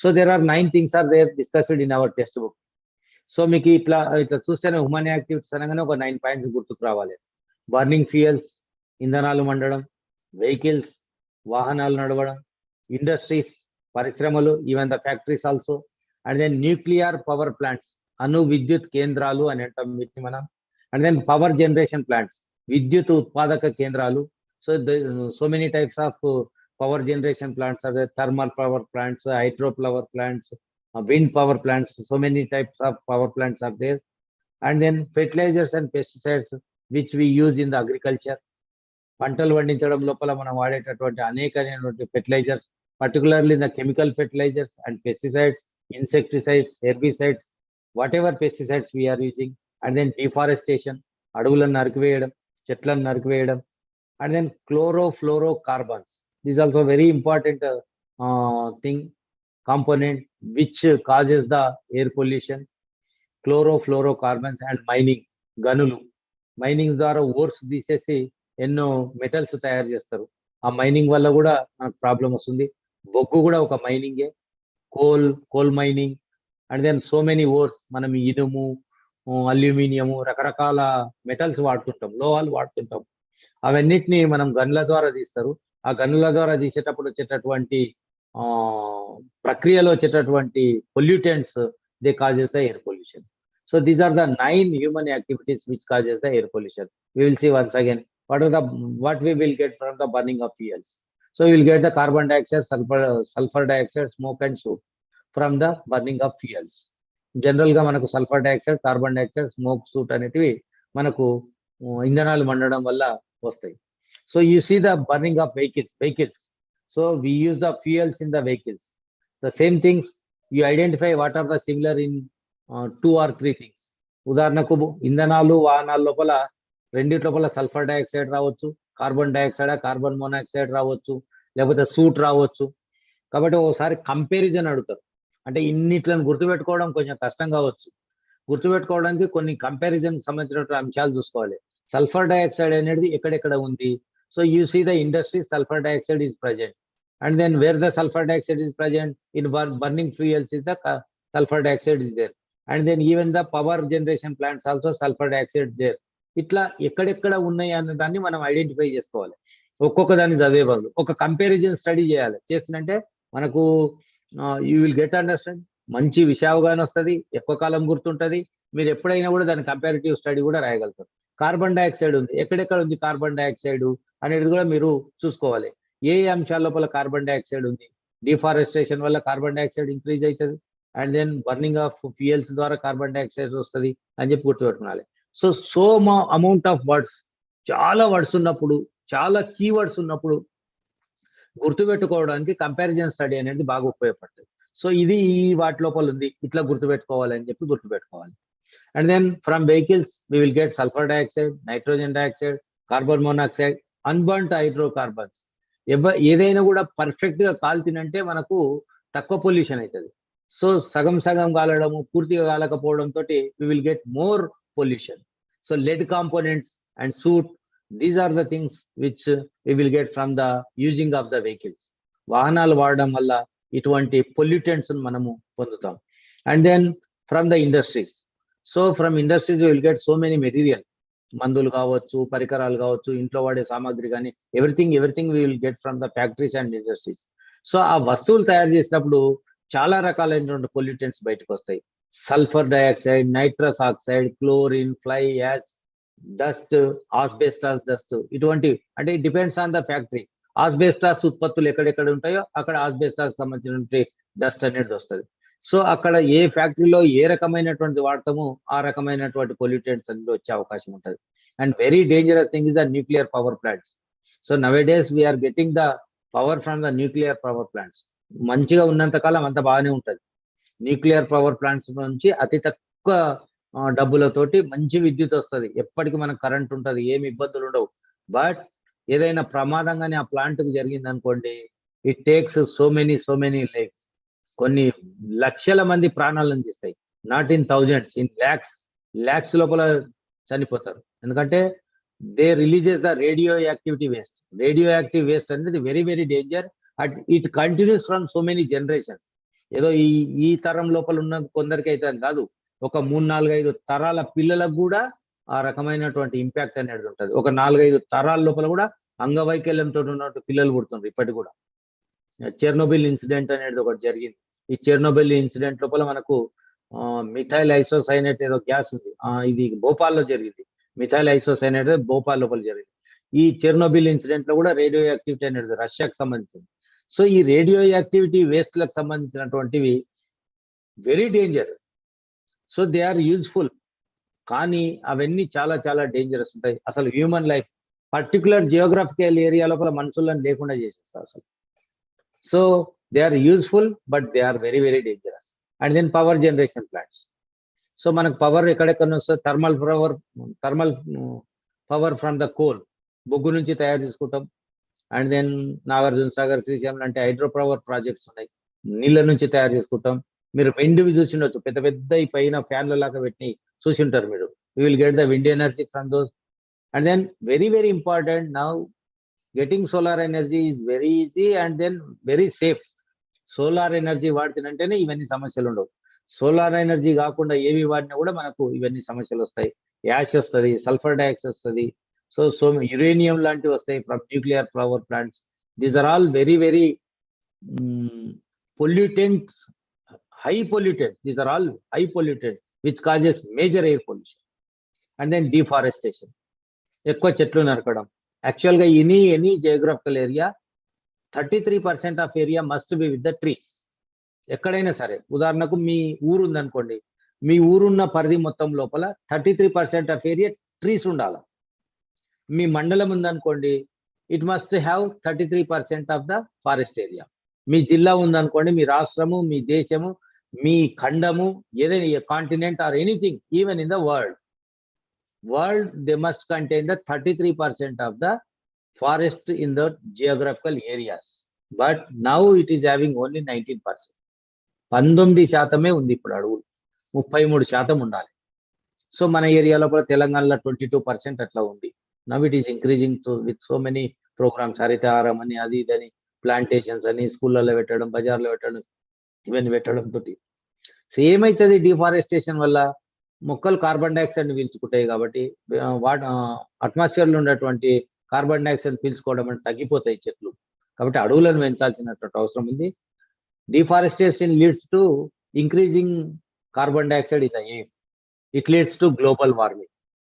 So there are 9 things are there discussed in our textbook. So మీకు ఇట్లా చూస్తేనే హ్యూమన్ యాక్టివిటీస్ అనగానే ఒక 9 points గుర్తుకు రావాలి. బర్నింగ్ ఫ్యూయల్స్, ఇంధనాలు మండడం, వెహికల్స్, వాహనాలు నడవడం, ఇండస్ట్రీస్, పరిశ్రమలు, even the factories also. And then nuclear power plants, అణు విద్యుత్ కేంద్రాలు అని అంటాం వీటిని మనం. And then power generation plants, విద్యుత్ ఉత్పాదక కేంద్రాలు. So many types of power generation plants are there. Thermal power plants, hydro power plants, wind power plants, so many types of power plants are there. And then fertilizers and pesticides which we use in the agriculture. పంటలు పండించడం లోపల మనం వాడేటటువంటి అనేకమైనటువంటి fertilisers, particularly the chemical fertilisers and pesticides, insecticides, herbicides, whatever pesticides we are using. And then deforestation, అడవులను నరికివేయడం, చెట్లను నరికివేయడం. And then chlorofluorocarbons, this is also very important thing, component which causes the air pollution. Chlorofluorocarbons and mining, గనులు, mining ద్వారా ఓర్స్ తీసేసి ఎన్నో metals తయారు చేస్తారు. ఆ మైనింగ్ వల్ల కూడా మనకు ప్రాబ్లం వస్తుంది. బొగ్గు కూడా ఒక మైనింగే, coal mining. And then so many ores, మనం ఇనుము, అల్యూమినియము, రకరకాల మెటల్స్ వాడుతుంటాం, లోహాలు వాడుతుంటాం. అవన్నిటిని మనం గనుల ద్వారా తీస్తారు. ఆ గనుల ద్వారా తీసేటప్పుడు వచ్చేటటువంటి ప్రక్రియలో వచ్చేటటువంటి pollutants, they causes the air pollution. So these are the 9 human activities which causes the air pollution. We will see once again what we will get from the burning of fuels. So we will get the carbon dioxide, sulfur dioxide, smoke and soot from the burning of fuels. General గా మనకు sulphur dioxide, carbon dioxide, smoke, soot అనేటివి మనకు ఇంధనాలు మండడం వల్ల వస్తాయి. So you see the burning of vehicles. So we use the fuels in the vehicles. The same things you identify what are the similar in 2 or 3 things. ఉదాహరణకు ఇంధనాలు, వాహనాల లోపల రెండిటి లోపల సల్ఫర్ డైఆక్సైడ్ రావచ్చు, కార్బన్ డైఆక్సైడ్, కార్బన్ మోనాక్సైడ్ రావచ్చు, లేకపోతే suit రావచ్చు. కాబట్టి ఒకసారి కంపారిజన్ అడుగుతారు. అంటే ఇన్నిట్లను గుర్తుపెట్టుకోవడం కొంచెం కష్టం కావచ్చు. గుర్తుపెట్టుకోవడానికి కొన్ని కంపారిజన్ సంబంధించినటువంటి అంశాలు చూసుకోవాలి. సల్ఫర్ డైఆక్సైడ్ అనేది ఎక్కడెక్కడ ఉంది. So you see the industry, sulphur dioxide is present. And then where the sulphur dioxide is present in burning fuels is the sulphur dioxide is there. And then even the power generation plants also sulphur dioxide there. ఇట్లా ఎక్కడెక్కడ ఉన్నాయి అన్న దాన్ని మనం identify చేసుకోవాలి. ఒక్కొక్క దాన్ని చదివే బదులు ఒక కంపారిజన్ స్టడీ చేయాలి. చేస్తుందంటే మనకు యూ విల్ గెట్ అండర్స్టాండ్, మంచి విషయావగాహన వస్తుంది, ఎక్కువ కాలం గుర్తుంటుంది. మీరు ఎప్పుడైనా కూడా దాని కంపారిటివ్ స్టడీ కూడా రాయగలుగుతారు. కార్బన్ డైఆక్సైడ్ ఉంది, ఎక్కడెక్కడ ఉంది కార్బన్ డైఆక్సైడ్ అనేది కూడా మీరు చూసుకోవాలి. ఏ అంశాల లోపల కార్బన్ డైఆక్సైడ్ ఉంది. డిఫారెస్టేషన్ వల్ల కార్బన్ డైఆక్సైడ్ ఇంక్రీజ్ అవుతుంది. And then burning of fuels ద్వారా కార్బన్ డైఆక్సైడ్ వస్తుంది అని చెప్పి గుర్తుపెట్టుకోవాలి. సో అమౌంట్ ఆఫ్ వర్డ్స్, చాలా వర్డ్స్ ఉన్నప్పుడు, చాలా కీవర్డ్స్ ఉన్నప్పుడు గుర్తుపెట్టుకోవడానికి కంపారిజన్ స్టడీ అనేది బాగా ఉపయోగపడుతుంది. సో ఇది ఈ వాటి లోపల ఉంది, ఇట్లా గుర్తుపెట్టుకోవాలి అని చెప్పి గుర్తుపెట్టుకోవాలి. And then from vehicles we will get sulphur dioxide, nitrogen dioxide, carbon monoxide, unburned hydrocarbons. ఏదైనా కూడా పర్ఫెక్ట్ గా కాల్తినంటే మనకు తక్కువ పొల్యూషన్ అవుతుంది. సో సగం సగం కాలడము, పూర్తిగా కాలకపోవడం తోటి we will get more pollution. So lead components and soot, these are the things which we will get from the using of the vehicles. వాహనాలు వాడడం వల్ల ఇటువంటి పొల్యూటెంట్స్ మనము పొందుతాం. And then from the industries. So from industries we will get so many material, మందులు కావచ్చు, పరికరాలు కావచ్చు, ఇంట్లో వాడే సామాగ్రి కానీ, everything we will get from the factories and industries. సో ఆ వస్తువులు తయారు చేసినప్పుడు చాలా రకాలైనటువంటి పొల్యూటెంట్స్ బయటకు వస్తాయి. Sulphur dioxide, nitrous oxide, chlorine, fly ash, dust, asbestos dust, ఇటువంటి. అంటే it depends on the factory. Asbestos ఉత్పత్తులు ఎక్కడెక్కడ ఉంటాయో అక్కడ ఆస్బెస్టాస్ సంబంధించిన డస్ట్ అనేది వస్తుంది. సో అక్కడ ఏ ఫ్యాక్టరీలో ఏ రకమైనటువంటి వాడతామో ఆ రకమైనటువంటి పొల్యూటెంట్స్ అనేది వచ్చే అవకాశం ఉంటుంది. And very dangerous thing is the nuclear power plants. So nowadays we are getting the power from the nuclear power plants. మంచిగా ఉన్నంత కాలం అంత బాగానే ఉంటుంది. న్యూక్లియర్ పవర్ ప్లాంట్స్ నుంచి అతి తక్కువ డబ్బులతోటి మంచి విద్యుత్ వస్తుంది, ఎప్పటికీ మనకు కరెంట్ ఉంటుంది, ఏమి ఇబ్బందులు ఉండవు. బట్ ఏదైనా ప్రమాదంగానే ఆ ప్లాంట్కి జరిగింది అనుకోండి, it takes so many lifes. కొన్ని లక్షల మంది ప్రాణాలను తీస్తాయి. Not in thousands, in lakhs లోపల చనిపోతారు. ఎందుకంటే they releases the radio active waste అనేది very danger. It continues from so many generations. ఏదో ఈ తరం లోపల ఉన్న కొందరికి అయితే కాదు, ఒక 3-4-5 తరాల పిల్లలకు కూడా ఆ రకమైనటువంటి ఇంపాక్ట్ అనేది ఉంటుంది. ఒక 4-5 తరాల లోపల కూడా అంగవైకల్యంతో ఉన్నటువంటి పిల్లలు పుడుతున్నారు ఇప్పటికి కూడా. చెర్నోబిల్ ఇన్సిడెంట్ అనేది ఒకటి జరిగింది. ఈ చెర్నోబిల్ ఇన్సిడెంట్ లోపల మనకు మిథైల్ ఐసోసైనేట్ ఏదో గ్యాస్ ఉంది, ఇది భోపాల్లో జరిగింది. మిథైల్ ఐసోసైనేట్ భోపాల్ లోపల జరిగింది. ఈ చెర్నోబిల్ ఇన్సిడెంట్ లో కూడా రేడియో యాక్టివిటీ అనేది రష్యాకు సంబంధించింది. సో ఈ రేడియో యాక్టివిటీ వేస్ట్లకు సంబంధించినటువంటివి very danger. So they are useful, కానీ అవన్నీ చాలా చాలా డేంజరస్ ఉంటాయి. అసలు human life particular geographical area లోపల మనుషులను లేకుండా చేసేస్తారు అసలు. So they are useful but they are very very dangerous. And then power generation plants. So మనకు పవర్ ఎక్కడెక్కడ వస్తుంది? Thermal power from the coal, బొగ్గు నుంచి తయారు చేసుకుంటాం. అండ్ దెన్ నాగార్జున సాగర్, శ్రీశైలం అంటే హైడ్రో పవర్ ప్రాజెక్ట్స్ ఉన్నాయి, నీళ్ళ నుంచి తయారు చేసుకుంటాం. మీరు విండ్వి చూసి ఉండొచ్చు, పెద్ద పెద్ద ఈ పైన ఫ్యాన్ల లాగా పెట్టి చూసి ఉంటారు మీరు. You will get the wind energy from those. And then very very important, now getting solar energy is very easy and then very safe. Solar energy వాడితేనంటేనే ఇవన్నీ సమస్యలు ఉండవు. సోలార్ ఎనర్జీ కాకుండా ఏవి వాడినా కూడా మనకు ఇవన్నీ సమస్యలు వస్తాయి. యాష్ వస్తుంది, సల్ఫర్ డైఆక్సైడ్ వస్తుంది, సో యురేనియం లాంటివి వస్తాయి from nuclear power plants. These are all very very pollutants, high pollutants. These are all high pollutants which causes major air pollution. And then deforestation. ఎక్కువ చెట్లు నరకడం. యాక్చువల్గా any geographical area 33% of area must be with the trees. ఎక్కడైనా సరే, ఉదాహరణకు మీ ఊరు ఉందనుకోండి, మీ ఊరున్న పరిధి మొత్తం లోపల 33% ఆఫ్ ఏరియా ట్రీస్ ఉండాలి. మీ మండలం ఉందనుకోండి, it must have 33% of the forest area. మీ జిల్లా ఉందనుకోండి, మీ రాష్ట్రము, మీ దేశము, మీ ఖండము, ఏదైనా continent or anything, even in the world, they must contain the 33% of the forest in the geographical areas. But now it is having only 19%. 19% ఉంది ఇప్పుడు అడవులు, 33% ఉండాలి. సో మన ఏరియాలో కూడా తెలంగాణలో 22% అట్లా ఉంది. Now it is increasing with so many programmes, Harithaharam అని, అది ఇదని, ప్లాంటేషన్స్ అని, స్కూళ్ళలో పెట్టడం, బజార్లో పెట్టడం, ఇవన్నీ పెట్టడం తోటి సో ఏమైతుంది? డిఫారెస్టేషన్ వల్ల మొక్కలు కార్బన్ డైఆక్సైడ్ పీల్చుకుంటాయి కాబట్టి అట్మాస్ఫియర్ లో ఉన్నటువంటి కార్బన్ డైఆక్సైడ్ పీల్చుకోవడం అంటే తగ్గిపోతాయి చెట్లు. కాబట్టి అడవులను పెంచాల్సినటువంటి అవసరం ఉంది. Deforestation leads to increasing carbon dioxide in the air. It leads to global warming.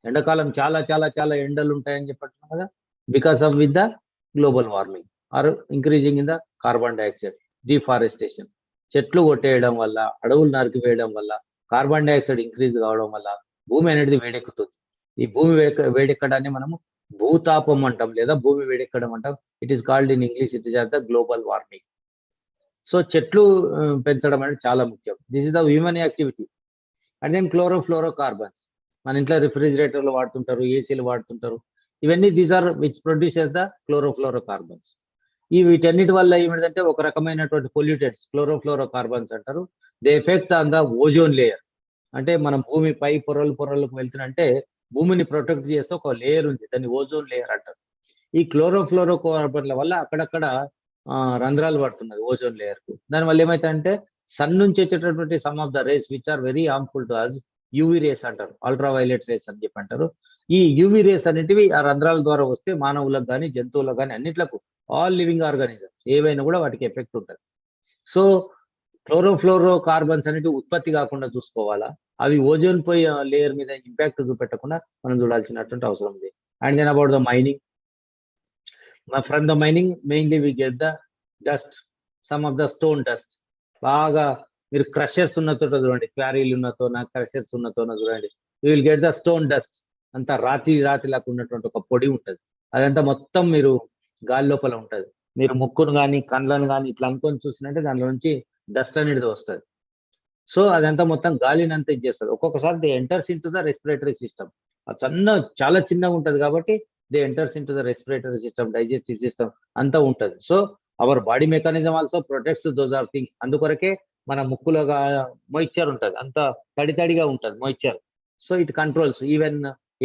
ఎండాకాలం చాలా చాలా చాలా ఎండలు ఉంటాయని చెప్పట్టున్నాం కదా, because of with the global warming or increasing in the carbon dioxide. Deforestation, చెట్లు కొట్టేయడం వల్ల, అడవులు నరికివేయడం వల్ల కార్బన్ డైఆక్సైడ్ ఇంక్రీజ్ కావడం వల్ల భూమి అనేది వేడెక్కుతుంది. ఈ భూమి వేడెక్కడాన్ని మనము భూతాపం అంటాం, లేదా భూమి వేడెక్కడం అంటాం. It is called in English, it is the global warming. So చెట్లు పెంచడం అనేది చాలా ముఖ్యం. This is the human activity. And then chlorofluorocarbons. మన ఇంట్లో రిఫ్రిజిరేటర్లు వాడుతుంటారు, ఏసీలు వాడుతుంటారు, ఇవన్నీ these are which produces the chlorofluorocarbons. ఈ వీటన్నిటి వల్ల ఏమిటంటే ఒక రకమైనటువంటి పొల్యూటెంట్స్, క్లోరోఫ్లోరో కార్బన్స్ అంటారు. They effect on the ozone layer. అంటే మనం భూమి పై పొరలకు వెళ్తున్నంటే భూమిని ప్రొటెక్ట్ చేస్తే ఒక లేయర్ ఉంది, దాన్ని ఓజోన్ లేయర్ అంటారు. ఈ క్లోరోఫ్లోరో కార్బన్ల వల్ల అక్కడక్కడ రంధ్రాలు పడుతున్నది ఓజోన్ లేయర్ కు. దానివల్ల ఏమైతుందంటే సన్ నుంచి వచ్చేటటువంటి some of the rays which are very harmful to us, UV rays అంటారు, అల్ట్రా వైలెట్ రేస్ అని చెప్పి అంటారు. ఈ యూవీ రేస్ అనేటివి ఆ రంధ్రాల ద్వారా వస్తే మానవులకు కానీ, జంతువులకు కానీ, అన్నిట్లకు, ఆల్ లివింగ్ ఆర్గానిజమ్స్ ఏవైనా కూడా వాటికి ఎఫెక్ట్ ఉంటుంది. సో క్లోరోఫ్లోరో కార్బన్స్ అనేవి ఉత్పత్తి కాకుండా చూసుకోవాలా, అవి ఓజోన్ లేయర్ మీద ఇంపాక్ట్ చూపెట్టకుండా మనం చూడాల్సినటువంటి అవసరం ఉంది. And then about the mining. From the mining mainly we get the dust, some of the stone dust. బాగా మీరు క్రషర్స్ ఉన్నతో చూడండి, క్వారీలు ఉన్నతో, క్రషర్స్ ఉన్నతో చూడండి, you will get the stone dust. అంతా రాతిలాగా ఉన్నటువంటి ఒక పొడి ఉంటుంది, అదంతా మొత్తం మీరు గాలి లోపల ఉంటుంది. మీరు ముక్కును కానీ, కళ్ళను కానీ ఇట్లా అనుకొని చూసినట్టే దానిలో నుంచి డస్ట్ అనేది వస్తుంది. సో అదంతా మొత్తం గాలిని అంతా ఇచ్చేస్తుంది. ఒక్కొక్కసారి they enters in to the respiratory system. చాలా చిన్నగా ఉంటుంది కాబట్టి they enters in to the respiratory system, digestive system అంతా ఉంటుంది. So our body mechanism also protects those are thing. అందుకొరకే మన ముక్కులో మాయిశ్చర్ ఉంటుంది, అంత తడిగా ఉంటుంది moisture. So it controls even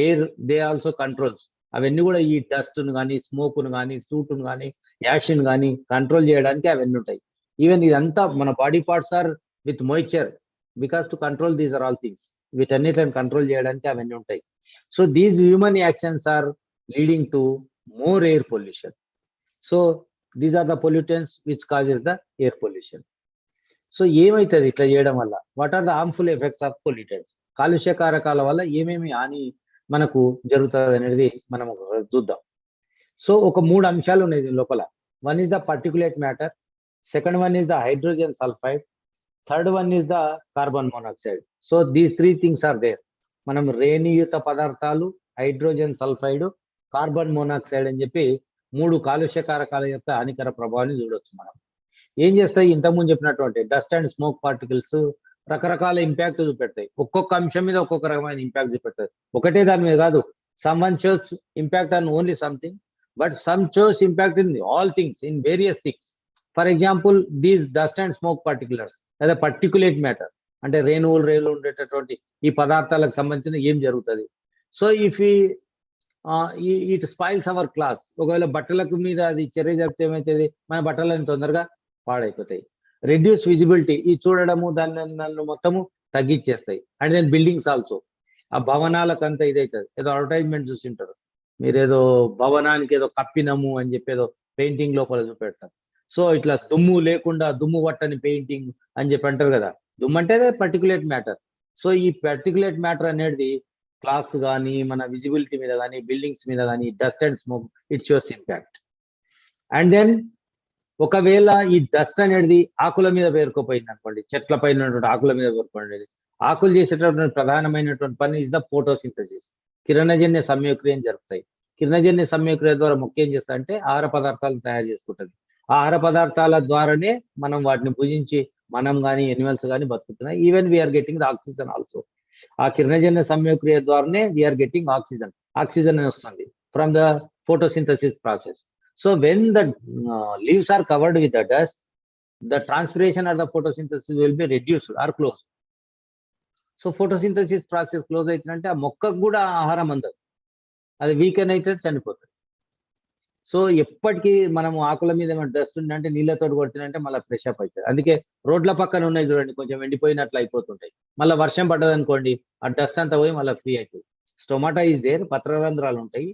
air, they also controls. అవన్నీ కూడా ఈ డస్ట్ను కానీ, స్మోక్ను కానీ, సూట్ను కానీ, యాషన్ కానీ కంట్రోల్ చేయడానికి అవన్నీ ఉంటాయి. ఈవెన్ ఇదంతా మన body parts are with moisture because to control these are all things. వీటన్నిటిని కంట్రోల్ చేయడానికి అవన్నీ ఉంటాయి. So these human actions are leading to more air pollution. So these are the pollutants which causes the air pollution. So ఏమవుతుంది ఇట్లా చేయడం వల్ల? What are the harmful effects of pollutants? కాలుష్య కారకాల వల్ల ఏమేమి హాని మనకు జరుగుతుంది అనేది మనం చూద్దాం. సో ఒక 3 అంశాలు ఉన్నాయి దీని లోపల. One is the particulate matter, second one is the hydrogen sulphide, third one is the carbon monoxide. So these 3 things are there. మనం రేణియుత పదార్థాలు, హైడ్రోజన్ సల్ఫైడ్, కార్బన్ మోనాక్సైడ్ అని చెప్పి 3 కాలుష్య కారకాల యొక్క హానికర ప్రభావాన్ని చూడొచ్చు. మనం ఏం చేస్తాయి? ఇంతకుముందు చెప్పినటువంటి డస్ట్ అండ్ స్మోక్ పార్టికల్స్ రకరకాల ఇంపాక్ట్ చూపెడతాయి. ఒక్కొక్క అంశం మీద ఒక్కొక్క రకమైన ఇంపాక్ట్ చూపెడతాయి. ఒకటే దాని మీద కాదు. Someone shows impact on only something, but some shows impact in all things, in various things. For example these dust and smoke particulars లేదా పర్టికులేట్ మ్యాటర్ అంటే రేణువులు ఉండేటటువంటి ఈ పదార్థాలకు సంబంధించిన ఏం జరుగుతుంది? So if it spoils our class. ఒకవేళ బట్టలకు మీద అది చర్య జరిపితే ఏమవుతుంది? మన బట్టలని తొందరగా పాడైపోతాయి. రెడ్యూస్ విజిబిలిటీ, ఈ చూడడము దాన్ని మొత్తము తగ్గించేస్తాయి. అండ్ దెన్ బిల్డింగ్స్ ఆల్సో, ఆ భవనాలకు అంతా ఇదవుతుంది. ఏదో అడ్వర్టైజ్మెంట్ చూసింటారు మీరు, ఏదో భవనానికి ఏదో కప్పినము అని చెప్పి ఏదో పెయింటింగ్ లోపల చూపెడతారు. సో ఇట్లా దుమ్ము లేకుండా దుమ్ము పట్టని పెయింటింగ్ అని చెప్పి అంటారు కదా. దుమ్ము అంటే పర్టికులేట్ మ్యాటర్. సో ఈ పర్టికులేట్ మ్యాటర్ అనేది క్లాస్ కానీ మన విజిబిలిటీ మీద కానీ బిల్డింగ్స్ మీద కానీ dust and smoke it shows impact. And then ఒకవేళ ఈ డస్ట్ అనేది ఆకుల మీద పేరుకోపోయింది అనుకోండి, చెట్ల పైన ఉన్నటువంటి ఆకుల మీద పేరుకోండి, ఆకులు చేసేటటువంటి ప్రధానమైనటువంటి పని ఇస్ ద ఫోటోసింథసిస్. కిరణజన్య సంయోక్రియం జరుగుతాయి. కిరణజన్య సంయోక్రియ ద్వారా ముఖ్యం ఏం చేస్తా అంటే ఆహార పదార్థాలను తయారు చేసుకుంటుంది. ఆ ఆహార పదార్థాల ద్వారానే మనం వాటిని భుజించి మనం కానీ ఎనిమల్స్ కానీ బతుకుతున్నాయి. Even we are getting the oxygen also. ఆ కిరణజన్య సంయోక్రియ ద్వారానే వీఆర్ గెటింగ్ ఆక్సిజన్. ఆక్సిజన్ వస్తుంది from the photosynthesis process. So when the leaves are covered with the dust, the transpiration or the photosynthesis will be reduced or closed. So photosynthesis process close అయితుందంటే ఆ మొక్కకు కూడా ఆహారం అందదు, అది weaken అయితే చనిపోతుంది. So ఎప్పటికీ మనము ఆకుల మీద ఏమైనా డస్ట్ ఉందంటే నీళ్ళతో కొడుతుందంటే మళ్ళీ ఫ్రెష్ అప్ అవుతుంది. అందుకే రోడ్ల పక్కన ఉన్నాయి చూడండి, కొంచెం ఎండిపోయినట్లు అయిపోతుంటాయి. మళ్ళీ వర్షం పడ్డదనుకోండి ఆ డస్ట్ అంతా పోయి మళ్ళీ ఫ్రీ అవుతుంది. స్టొమాటా ఈజ్ దేర్, పత్రరంధ్రాలు ఉంటాయి.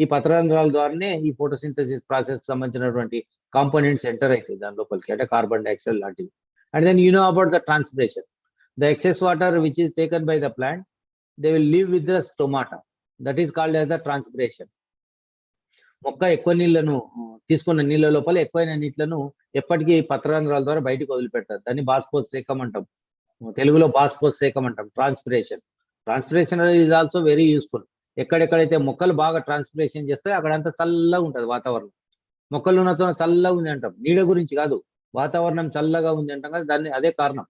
ఈ పత్రరంధ్రాల ద్వారానే ఈ ఫోటోసింథసిస్ ప్రాసెస్ సంబంధించినటువంటి కాంపోనెంట్స్ ఎంటర్ అవుతాయి దాని లోపలికి, అంటే కార్బన్ డైఆక్సైడ్ లాంటివి. And then you know about the transpiration. The excess water which is taken by the plant, they will live with the stomata, that is called as the transpiration. మొక్క ఎక్కువ నీళ్లను తీసుకున్న నీళ్ళ లోపల ఎక్కువైన నీళ్లను ఎప్పటికీ పత్రరంధ్రాల ద్వారా బయటకు వదిలిపెడతారు. దాన్ని బాష్పోత్సేకం అంటాం, తెలుగులో బాష్పోత్సేకం అంటాం. Transpiration is also very useful. ఎక్కడెక్కడైతే మొక్కలు బాగా ట్రాన్స్పిరేషన్ చేస్తాయో అక్కడంతా చల్లగా ఉంటుంది వాతావరణం. మొక్కలు ఉన్నతో చల్లగా ఉంది అంటాం, నీడ గురించి కాదు, వాతావరణం చల్లగా ఉంది అంటాం కదా, దాన్ని అదే కారణం.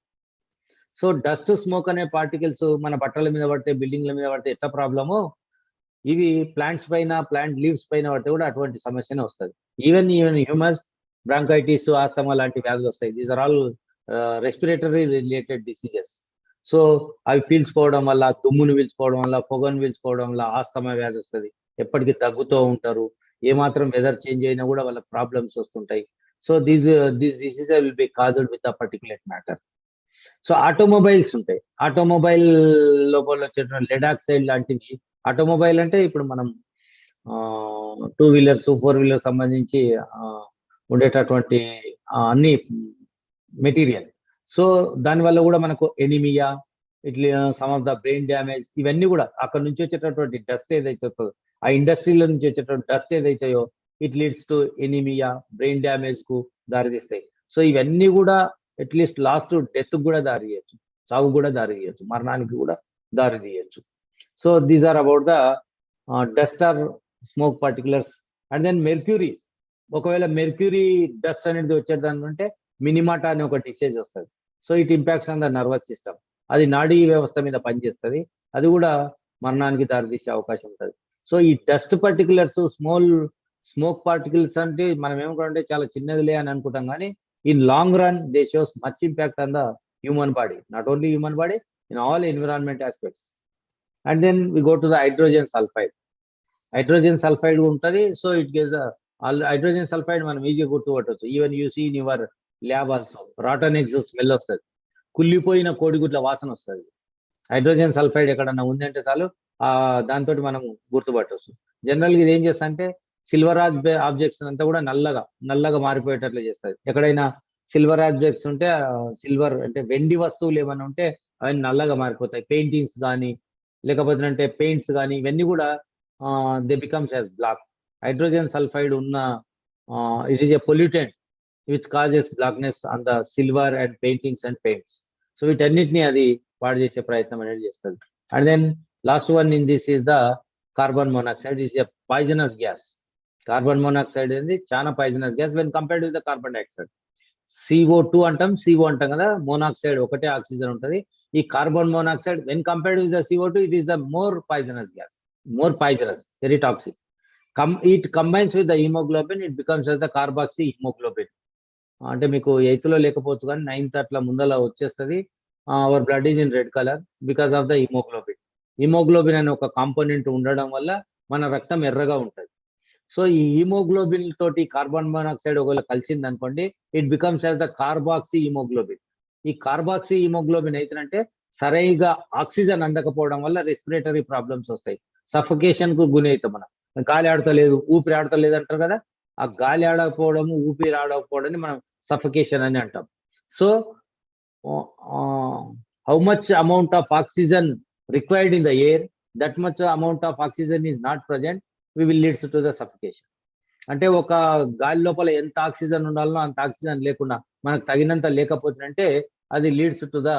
సో డస్ట్ స్మోక్ అనే పార్టికల్స్ మన బట్టల మీద పడితే, బిల్డింగ్ల మీద పడితే ఎట్లా ప్రాబ్లమో, ఇవి ప్లాంట్స్ పైన, ప్లాంట్ లీవ్స్ పైన పడితే కూడా అటువంటి సమస్యనే వస్తుంది. ఈవెన్ హ్యూమన్స్, బ్రాంకైటిస్, ఆస్తమా లాంటి వ్యాధులు వస్తాయి. These are all respiratory related diseases. So అవి పీల్చుకోవడం వల్ల, దుమ్మును పీల్చుకోవడం వల్ల, పొగను పీల్చుకోవడం వల్ల ఆస్తమా వ్యాధి వస్తుంది. ఎప్పటికీ తగ్గుతూ ఉంటారు. ఏమాత్రం వెదర్ చేంజ్ అయినా కూడా వాళ్ళకి ప్రాబ్లమ్స్ వస్తుంటాయి. So these diseases will be caused with a particulate matter. So automobiles ఉంటాయి. ఆటోమొబైల్ లోపల వచ్చేటువంటి లెడ్ ఆక్సైడ్ లాంటివి. ఆటోమొబైల్ అంటే ఇప్పుడు మనం 2 వీలర్స్ 4 వీలర్స్ సంబంధించి ఉండేటటువంటి అన్ని మెటీరియల్. సో దానివల్ల కూడా మనకు ఎనిమియా, ఇట్లా some of the brain damage, ఇవన్నీ కూడా అక్కడ నుంచి వచ్చేటటువంటి డస్ట్ ఏదైతే వస్తుందో, ఆ ఇండస్ట్రీల నుంచి వచ్చేటటువంటి డస్ట్ ఏదైతాయో it leads to anaemia, brain damage కు దారితీస్తాయి. సో ఇవన్నీ కూడా అట్లీస్ట్ లాస్ట్ డెత్ కూడా దారి తీయచ్చు, చావు కూడా దారి తీయచ్చు, మరణానికి కూడా దారి తీయచ్చు. So these are about the dust are smoke particulars. And then mercury. ఒకవేళ మెర్క్యూరీ డస్ట్ అనేది వచ్చేదానికంటే మినిమాటా అనే ఒక డిసీజ్ వస్తుంది. So it impacts on the nervous system. అది నాడీ వ్యవస్థ మీద పనిచేస్తుంది, అది కూడా మరణానికి దారితీసే అవకాశం ఉంటుంది. సో ఈ డస్ట్ పర్టికులర్స్, స్మోక్ పార్టికల్స్ అంటే మనం ఏమనుకుంటే చాలా చిన్నదిలే అని అనుకుంటాం, కానీ in long run they shows much impact on the human body, not only human body, in all environment aspects. And then we go to the hydrogen sulphide. Hydrogen sulphide ఉంటుంది. So it gives hydrogen sulphide మనం ఈజీగా గుర్తుపట్టవచ్చు. Even you see in your lab also rotten eggs smell వస్తుంది, కుళ్ళిపోయిన కోడిగుడ్ల వాసన వస్తుంది. Hydrogen sulphide ఎక్కడన్నా ఉందంటే చాలు దాంతో మనం గుర్తుపట్టవచ్చు. జనరల్గా ఇది ఏం చేస్తా అంటే సిల్వర్ ఆబ్జెక్ట్స్ అంతా కూడా నల్లగా మారిపోయేటట్లు చేస్తుంది. ఎక్కడైనా సిల్వర్ ఆబ్జెక్ట్స్ ఉంటే సిల్వర్ అంటే వెండి వస్తువులు ఏమైనా ఉంటే అవన్నీ నల్లగా మారిపోతాయి. పెయింటింగ్స్ కానీ లేకపోతే అంటే పెయింట్స్ కానీ ఇవన్నీ కూడా they becomes as black. Hydrogen sulphide ఉన్న it is a pollutant which causes blackness on the silver and paintings and paints. So వీటన్నిటిని అది పాడు చేసే ప్రయత్నం అనేది చేస్తుంది. And then last one in this is the carbon monoxide. Is a poisonous gas. Carbon monoxide అనేది చాలా poisonous gas when compared with the carbon dioxide. CO2 అంటాం, CO అంటాం కదా, మోనాక్సైడ్ ఒకటే ఆక్సిజన్ ఉంటుంది. ఈ carbon monoxide when compared with the CO2 it is the more poisonous gas, more poisonous, very toxic. It combines with the hemoglobin, it becomes as the carboxy hemoglobin. అంటే మీకు 8th లో లేకపోవచ్చు కానీ 9th అట్లా ముందల వచ్చేస్తుంది. Our blood is in red colour because of the haemoglobin. Haemoglobin అనే ఒక కాంపోనెంట్ ఉండడం వల్ల మన రక్తం ఎర్రగా ఉంటుంది. సో ఈ హిమోగ్లోబిన్ తోటి కార్బన్ మోనాక్సైడ్ ఒకవేళ కలిసింది అనుకోండి, it becomes as the carboxy haemoglobin. ఈ కార్బాక్సీ హిమోగ్లోబిన్ అయితేనంటే సరిగా ఆక్సిజన్ అందకపోవడం వల్ల రెస్పిరేటరీ ప్రాబ్లమ్స్ వస్తాయి. సఫకేషన్ కు గురి అవుతాం. మనం గాలి ఆడతలేదు, ఊపిరి ఆడతలేదు అంటారు కదా, ఆ గాలి ఆడకపోవడము, ఊపిరి ఆడకపోవడాన్ని మనం సఫకేషన్ అని అంటాం. So how much amount of oxygen required in the air, that much amount of oxygen is not present, we will leads to the suffocation. అంటే ఒక గాలి లోపల ఎంత ఆక్సిజన్ ఉండాలనో అంత ఆక్సిజన్ లేకుండా మనకు తగినంత లేకపోతుందంటే అది లీడ్స్ టు ద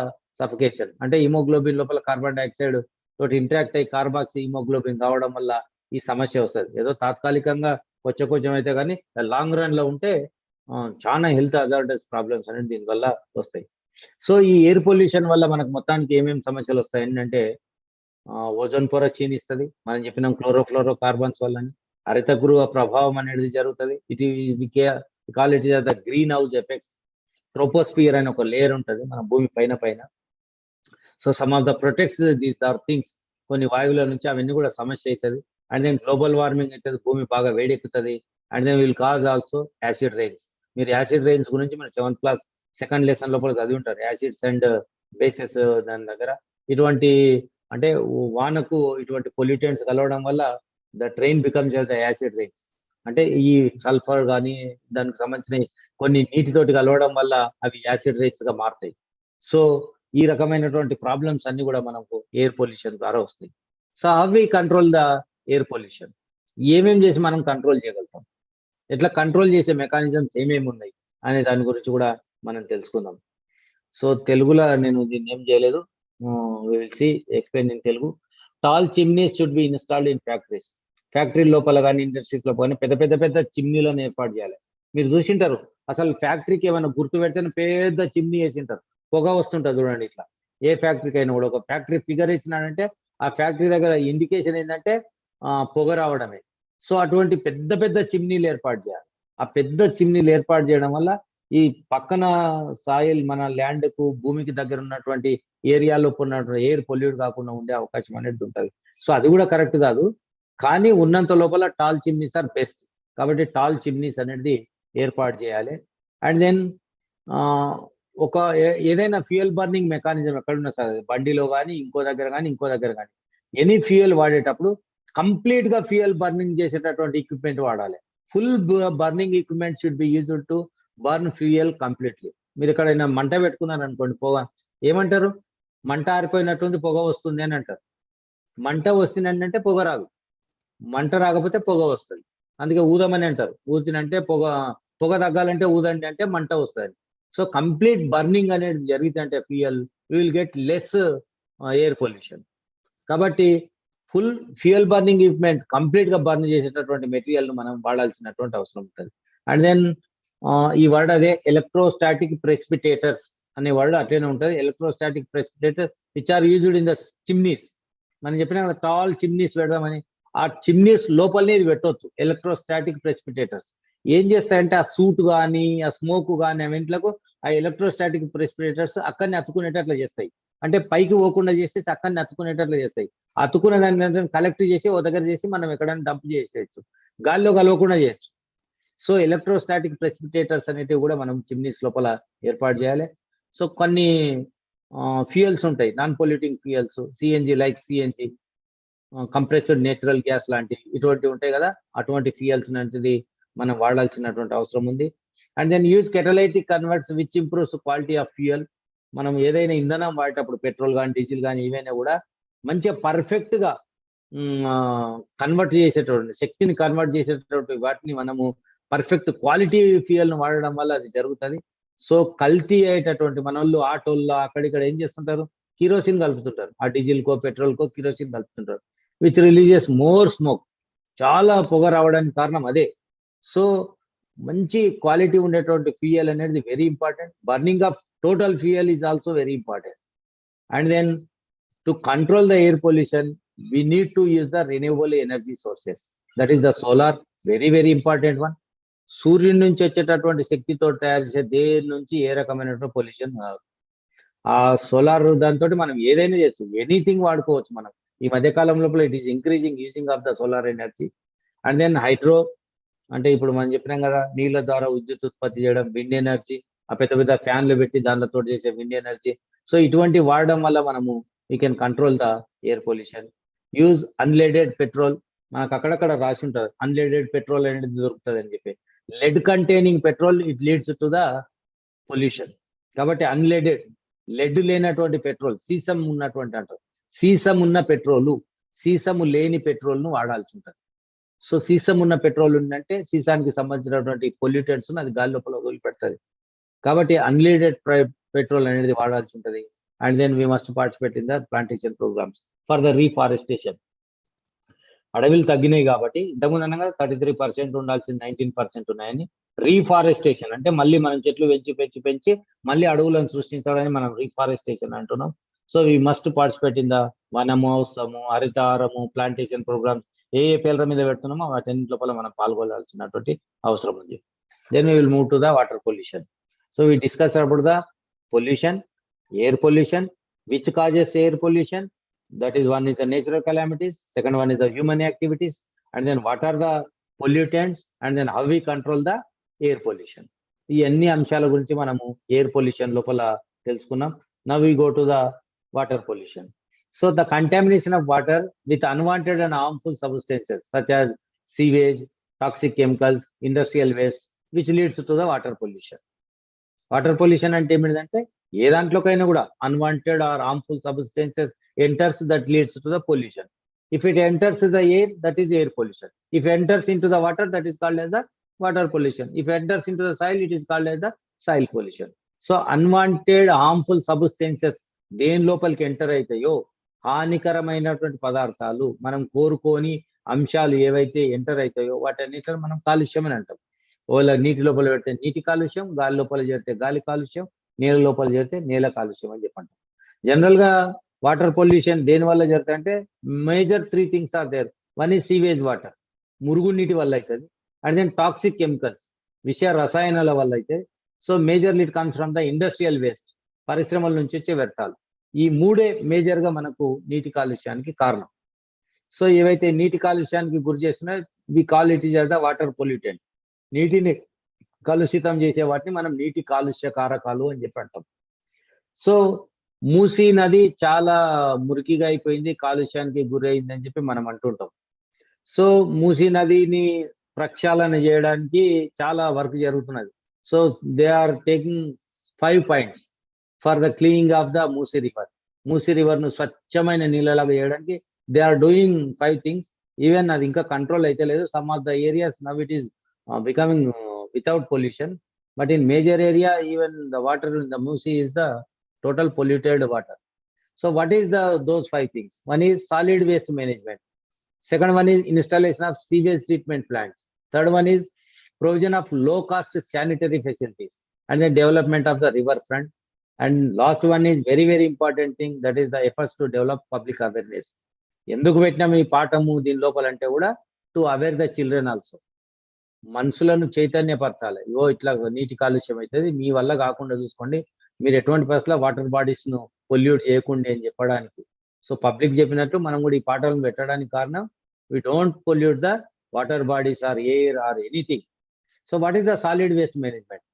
సఫకేషన్. అంటే హిమోగ్లోబిన్ లోపల కార్బన్ డైఆక్సైడ్ తోటి ఇంటరాక్ట్ అయ్యి కార్బాక్సీ హిమోగ్లోబిన్ కావడం వల్ల ఈ సమస్య వస్తుంది. ఏదో తాత్కాలికంగా కొంచెం అయితే కానీ లాంగ్ రన్ లో ఉంటే చాలా హెల్త్ హజార్డస్ ప్రాబ్లమ్స్ అనేది దీనివల్ల వస్తాయి. సో ఈ ఎయిర్ పొల్యూషన్ వల్ల మనకు మొత్తానికి ఏమేమి సమస్యలు వస్తాయి ఏంటంటే ఓజోన్ పొర క్షీణిస్తుంది. మనం చెప్పినాం క్లోరోఫ్లోరో కార్బన్స్ వల్ల హరితగృహ ప్రభావం అనేది జరుగుతుంది. Call it the greenhouse effects. Troposphere అనే ఒక లేయర్ ఉంటుంది మన భూమి పైన. So some of the protects these are things. కొన్ని వాయువుల నుంచి అవన్నీ కూడా సమస్య అవుతుంది. అండ్ దెన్ గ్లోబల్ వార్మింగ్ అవుతుంది, భూమి బాగా వేడెక్కుతుంది. And then will cause also acid rains. మీరు యాసిడ్ రైన్స్ గురించి మీరు 7th క్లాస్ 2nd లెసన్ లోపల చదివి ఉంటారు. యాసిడ్స్ అండ్ బేసెస్ దాని దగ్గర ఇటువంటి అంటే వానకు ఇటువంటి పొల్యూటెంట్స్ కలవడం వల్ల the train becomes the acid rains. అంటే ఈ సల్ఫర్ కానీ దానికి సంబంధించిన కొన్ని నీటితోటి కలవడం వల్ల అవి యాసిడ్ రైన్స్ గా మారుతాయి. సో ఈ రకమైనటువంటి ప్రాబ్లమ్స్ అన్ని కూడా మనకు ఎయిర్ పొల్యూషన్ ద్వారా వస్తాయి. సో అవి కంట్రోల్ ద ఎయిర్ పొల్యూషన్. ఏమేం చేసి మనం కంట్రోల్ చేయగలుగుతాం, ఎట్లా కంట్రోల్ చేసే మెకానిజమ్స్ ఏమేమి ఉన్నాయి అనే దాని గురించి కూడా మనం తెలుసుకుందాం. సో తెలుగులో నేను దీన్ని ఏం చేయలేదు, we will see explain in Telugu. Tall chimneys should be installed in factories. Factory లోపల కానీ ఇండస్ట్రీస్ లోపల కానీ పెద్ద చిమ్నీలను ఏర్పాటు చేయాలి. మీరు చూసింటారు అసలు ఫ్యాక్టరీకి ఏమైనా గుర్తు పెడితే పెద్ద చిమ్నీ వేసింటారు, పొగ వస్తుంటుంది చూడండి. ఇట్లా ఏ ఫ్యాక్టరీకి అయినా కూడా ఒక ఫ్యాక్టరీ ఫిగర్ ఇచ్చినాడంటే ఆ ఫ్యాక్టరీ దగ్గర ఇండికేషన్ ఏంటంటే పొగ రావడమే. సో అటువంటి పెద్ద చిమ్నీలు ఏర్పాటు చేయాలి. ఆ పెద్ద చిమ్నీలు ఏర్పాటు చేయడం వల్ల ఈ పక్కన సాయిల్ మన ల్యాండ్ కు భూమికి దగ్గర ఉన్నటువంటి ఏరియాలో ఉన్నటువంటి ఎయిర్ పొల్యూట్ కాకుండా ఉండే అవకాశం అనేది ఉంటుంది. సో అది కూడా కరెక్ట్ కాదు, కానీ ఉన్నంత లోపల టాల్ చిమ్నీస్ ఆర్ బెస్ట్. కాబట్టి టాల్ చిమ్నీస్ అనేది ఏర్పాటు చేయాలి. అండ్ దెన్ ఒక ఏదైనా ఫ్యూయల్ బర్నింగ్ మెకానిజం ఎక్కడున్నా సరే, బండిలో కానీ ఇంకో దగ్గర కానీ ఎనీ ఫ్యూయల్ వాడేటప్పుడు కంప్లీట్ గా ఫ్యూయల్ బర్నింగ్ చేసేటటువంటి ఎక్విప్మెంట్ వాడాలి. Full burning equipment should be used to burn fuel completely. మీరు ఎక్కడైనా మంట పెట్టుకున్నారు అనుకోండి, పొగ ఏమంటారు, మంట ఆరిపోయినట్టుంది పొగ వస్తుంది అని అంటారు. మంట వస్తుంది అంటే పొగ రాదు, మంట రాకపోతే పొగ వస్తుంది. అందుకే ఊదమని అంటారు. ఊదినంటే పొగ తగ్గాలంటే ఊదండి అంటే మంట వస్తుంది. సో కంప్లీట్ బర్నింగ్ అనేది జరిగితే fuel you will get less air pollution. కాబట్టి full fuel burning equipment complete గా బర్న్ చేసేటటువంటి మెటీరియల్ ను మనం వాడాల్సినటువంటి అవసరం ఉంటుంది. అండ్ దెన్ ఈ వర్డ్ అదే ఎలక్ట్రోస్టాటిక్ ప్రెసిపిటేటర్స్ అనే వర్డ్ అట్లనే ఉంటుంది. Electrostatic precipitator which are used in the chimneys. మనం చెప్పిన టాల్ చిమ్నీస్ పెడదామని, ఆ చిమ్నీస్ లోపలనే ఇది పెట్టవచ్చు. ఎలక్ట్రోస్టాటిక్ ప్రెసిపిటేటర్స్ ఏం చేస్తాయంటే ఆ సూట్ కానీ ఆ స్మోక్ కానీ అవెంట్లకు ఆ ఎలక్ట్రోస్టాటిక్ ప్రెసిపిటేటర్స్ అక్కడనే అతుకునేటట్లు చేస్తాయి. అంటే పైకి పోకుండా చేస్తే అక్కడనే అతుకునేటట్లు చేస్తాయి. అతుకున్న దాన్ని కలెక్ట్ చేసి ఓ దగ్గర చేసి మనం ఎక్కడైనా డంప్ చేసేయచ్చు, గాల్లో కలవకుండా చేయొచ్చు. సో ఎలక్ట్రోస్టాటిక్ ప్రెసిపిటేటర్స్ అనేటివి కూడా మనం చిమ్నీస్ లోపల ఏర్పాటు చేయాలి. సో కొన్ని ఫ్యూయల్స్ ఉంటాయి, non polluting fuels, CNG like CNG, compressed natural gas లాంటివి ఇటువంటివి ఉంటాయి కదా, అటువంటి ఫ్యూయల్స్ లాంటిది మనం వాడాల్సినటువంటి అవసరం ఉంది. And then use catalytic converts which improves quality of fuel. మనం ఏదైనా ఇంధనం వాడేటప్పుడు పెట్రోల్ కానీ డీజిల్ కానీ ఏవైనా కూడా మంచిగా పర్ఫెక్ట్గా కన్వర్ట్ చేసేటువంటి శక్తిని కన్వర్ట్ చేసేటటువంటి వాటిని మనము పర్ఫెక్ట్ క్వాలిటీ ఫ్యూయల్ను వాడడం వల్ల అది జరుగుతుంది. సో కల్తీ అయ్యేటటువంటి మన వాళ్ళు ఆటోల్లో అక్కడిక్కడ ఏం చేస్తుంటారు, కిరోసిన్ కలుపుతుంటారు, ఆ డీజిల్కో పెట్రోల్కో కిరోసిన్ కలుపుతుంటారు, విచ్ రిలీజెస్ మోర్ స్మోక్. చాలా పొగ రావడానికి కారణం అదే. సో మంచి క్వాలిటీ ఉండేటువంటి ఫ్యూయల్ అనేది very important. Burning of total fuel is also very important. And then to control the air pollution we need to use the renewable energy sources. That is the solar, very very important one. సూర్యుడి నుంచి వచ్చేటటువంటి శక్తితో తయారు చేసే దేని నుంచి ఏ రకమైనటువంటి pollution ఆ సోలార్ దాంతో మనం ఏదైనా చేయొచ్చు, ఎనీథింగ్ వాడుకోవచ్చు మనం. ఈ మధ్య కాలం లోపల it is increasing using of the solar energy. And then hydro, అంటే ఇప్పుడు మనం చెప్పినాం కదా నీళ్ళ ద్వారా విద్యుత్ ఉత్పత్తి చేయడం, విండ్ ఎనర్జీ, ఆ పెద్ద పెద్ద ఫ్యాన్లు పెట్టి దానితో చేసే విండ్ ఎనర్జీ. సో ఇటువంటి వాడడం వల్ల మనము we can control the air pollution. Use unleaded petrol, మనకు అక్కడక్కడ రాసి ఉంటుంది అన్లేడెడ్ పెట్రోల్ అనేది దొరుకుతుంది అని చెప్పి. Lead containing petrol it leads to the pollution. కాబట్టి అన్లేడెడ్, లెడ్ లేనటువంటి పెట్రోల్, సీసం ఉన్నటువంటి అంటారు, సీసం ఉన్న పెట్రోలు, సీసము లేని పెట్రోల్ను వాడాల్సి ఉంటుంది. సో సీసం ఉన్న పెట్రోల్ ఉందంటే సీసానికి సంబంధించినటువంటి పొల్యూటెంట్స్ అది గాలి లోపల వదిలిపెడుతుంది. కాబట్టి అన్లేడెడ్ పెట్రోల్ అనేది వాడాల్సి ఉంటుంది. And then we must participate in the plantation programmes for the reforestation. అడవులు తగ్గినాయి కాబట్టి ఇంతకుముందు అనగా 33% ఉండాల్సింది 19% ఉన్నాయని. రీఫారెస్టేషన్ అంటే మళ్ళీ మనం చెట్లు పెంచి మళ్ళీ అడవులను సృష్టించాలని మనం రీఫారెస్టేషన్ అంటున్నాం. So we must participate in the వనమోత్సవము, హరితహారము, ప్లాంటేషన్ ప్రోగ్రామ్స్ ఏ పేర్ల మీద పెడుతున్నామో వాటి లోపల మనం పాల్గొనాల్సినటువంటి అవసరం ఉంది. Then we will move to the water pollution. So we discuss about the pollution, air pollution, which causes air pollution. That is, one is the natural calamities, second one is the human activities, and then what are the pollutants, and then how we control the air pollution. ఈ అన్ని అంశాల గురించి మనము air pollution లోపల తెలుసుకున్నాం. Now we go to the water pollution. So the contamination of water with unwanted and harmful substances such as sewage, toxic chemicals, industrial waste which leads to the water pollution. Water pollution అంటే ఏమిటంటే ఏ దాంట్లోకైనా కూడా unwanted or harmful substances enters that leads to the pollution. If it enters the air, that is air pollution. If enters in to the water, that is called as the water pollution. If enters in to the soil, it is called as the soil pollution. So unwanted harmful substances దేని లోపలికి enter అవుతాయో, హానికరమైనటువంటి పదార్థాలు మనం కోరుకోని అంశాలు ఏవైతే enter అవుతాయో వాటన్నిటిని మనం కాలుష్యం అని అంటాం. ఓలా నీటి లోపల పెడితే నీటి కాలుష్యం, గాలి లోపల చేరితే గాలి కాలుష్యం, నేల లోపల చేరితే నేల కాలుష్యం అని చెప్పంటాం. జనరల్ గా వాటర్ పొల్యూషన్ దేని వల్ల జరుగుతుందంటే major 3 things are there. One is sewage water, మురుగు నీటి వల్ల అవుతుంది. అండ్ దెన్ టాక్సిక్ కెమికల్స్, విష రసాయనాల వల్ల అయితే. So majorly it comes from the industrial waste, పరిశ్రమల నుంచి వచ్చే వ్యర్థాలు. ఈ మూడే మేజర్ గా మనకు నీటి కాలుష్యానికి కారణం. సో ఏవైతే నీటి కాలుష్యానికి గురి చేస్తున్నాయో we call it is the water pollutant. నీటిని కలుషితం చేసే వాటిని మనం నీటి కాలుష్య కారకాలు అని చెప్పి అంటాం. సో మూసీ నది చాలా మురికిగా అయిపోయింది, కాలుష్యానికి గురైంది అని చెప్పి మనం అంటుంటాం. సో మూసీ నదిని ప్రక్షాళన చేయడానికి చాలా వర్క్ జరుగుతున్నది. So they are taking 5 points for the cleaning of the Musi river. Musi river ను స్వచ్ఛమైన నీళ్ళలాగా చేయడానికి they are doing 5 things. Even అది ఇంకా కంట్రోల్ అయితే లేదు. Some of the areas now it is becoming without pollution, but in major area even the water in the Musi is the total polluted water. So what is those 5 things? One is solid waste management, second one is installation of sewage treatment plants, third one is provision of low cost sanitary facilities and the development of the river front, and last one is very very important thing, that is the efforts to develop public awareness. ఎందుకు పెట్టినాం ఈ పాఠము దీని లోపలంటే కూడా to aware the children also. మనుషులను చైతన్యపరచాలి. ఇట్లా నీటి కాలుష్యం అవుతుంది, మీ వల్ల కాకుండా చూసుకోండి, మీరు ఎటువంటి పరిస్థితుల్లో వాటర్ బాడీస్ ను పొల్యూట్ చేయకుండా అని చెప్పడానికి. సో పబ్లిక్ చెప్పినట్టు మనం కూడా ఈ పాఠాలను పెట్టడానికి కారణం we don't pollute the water bodies or air or anything. So what is the solid waste management?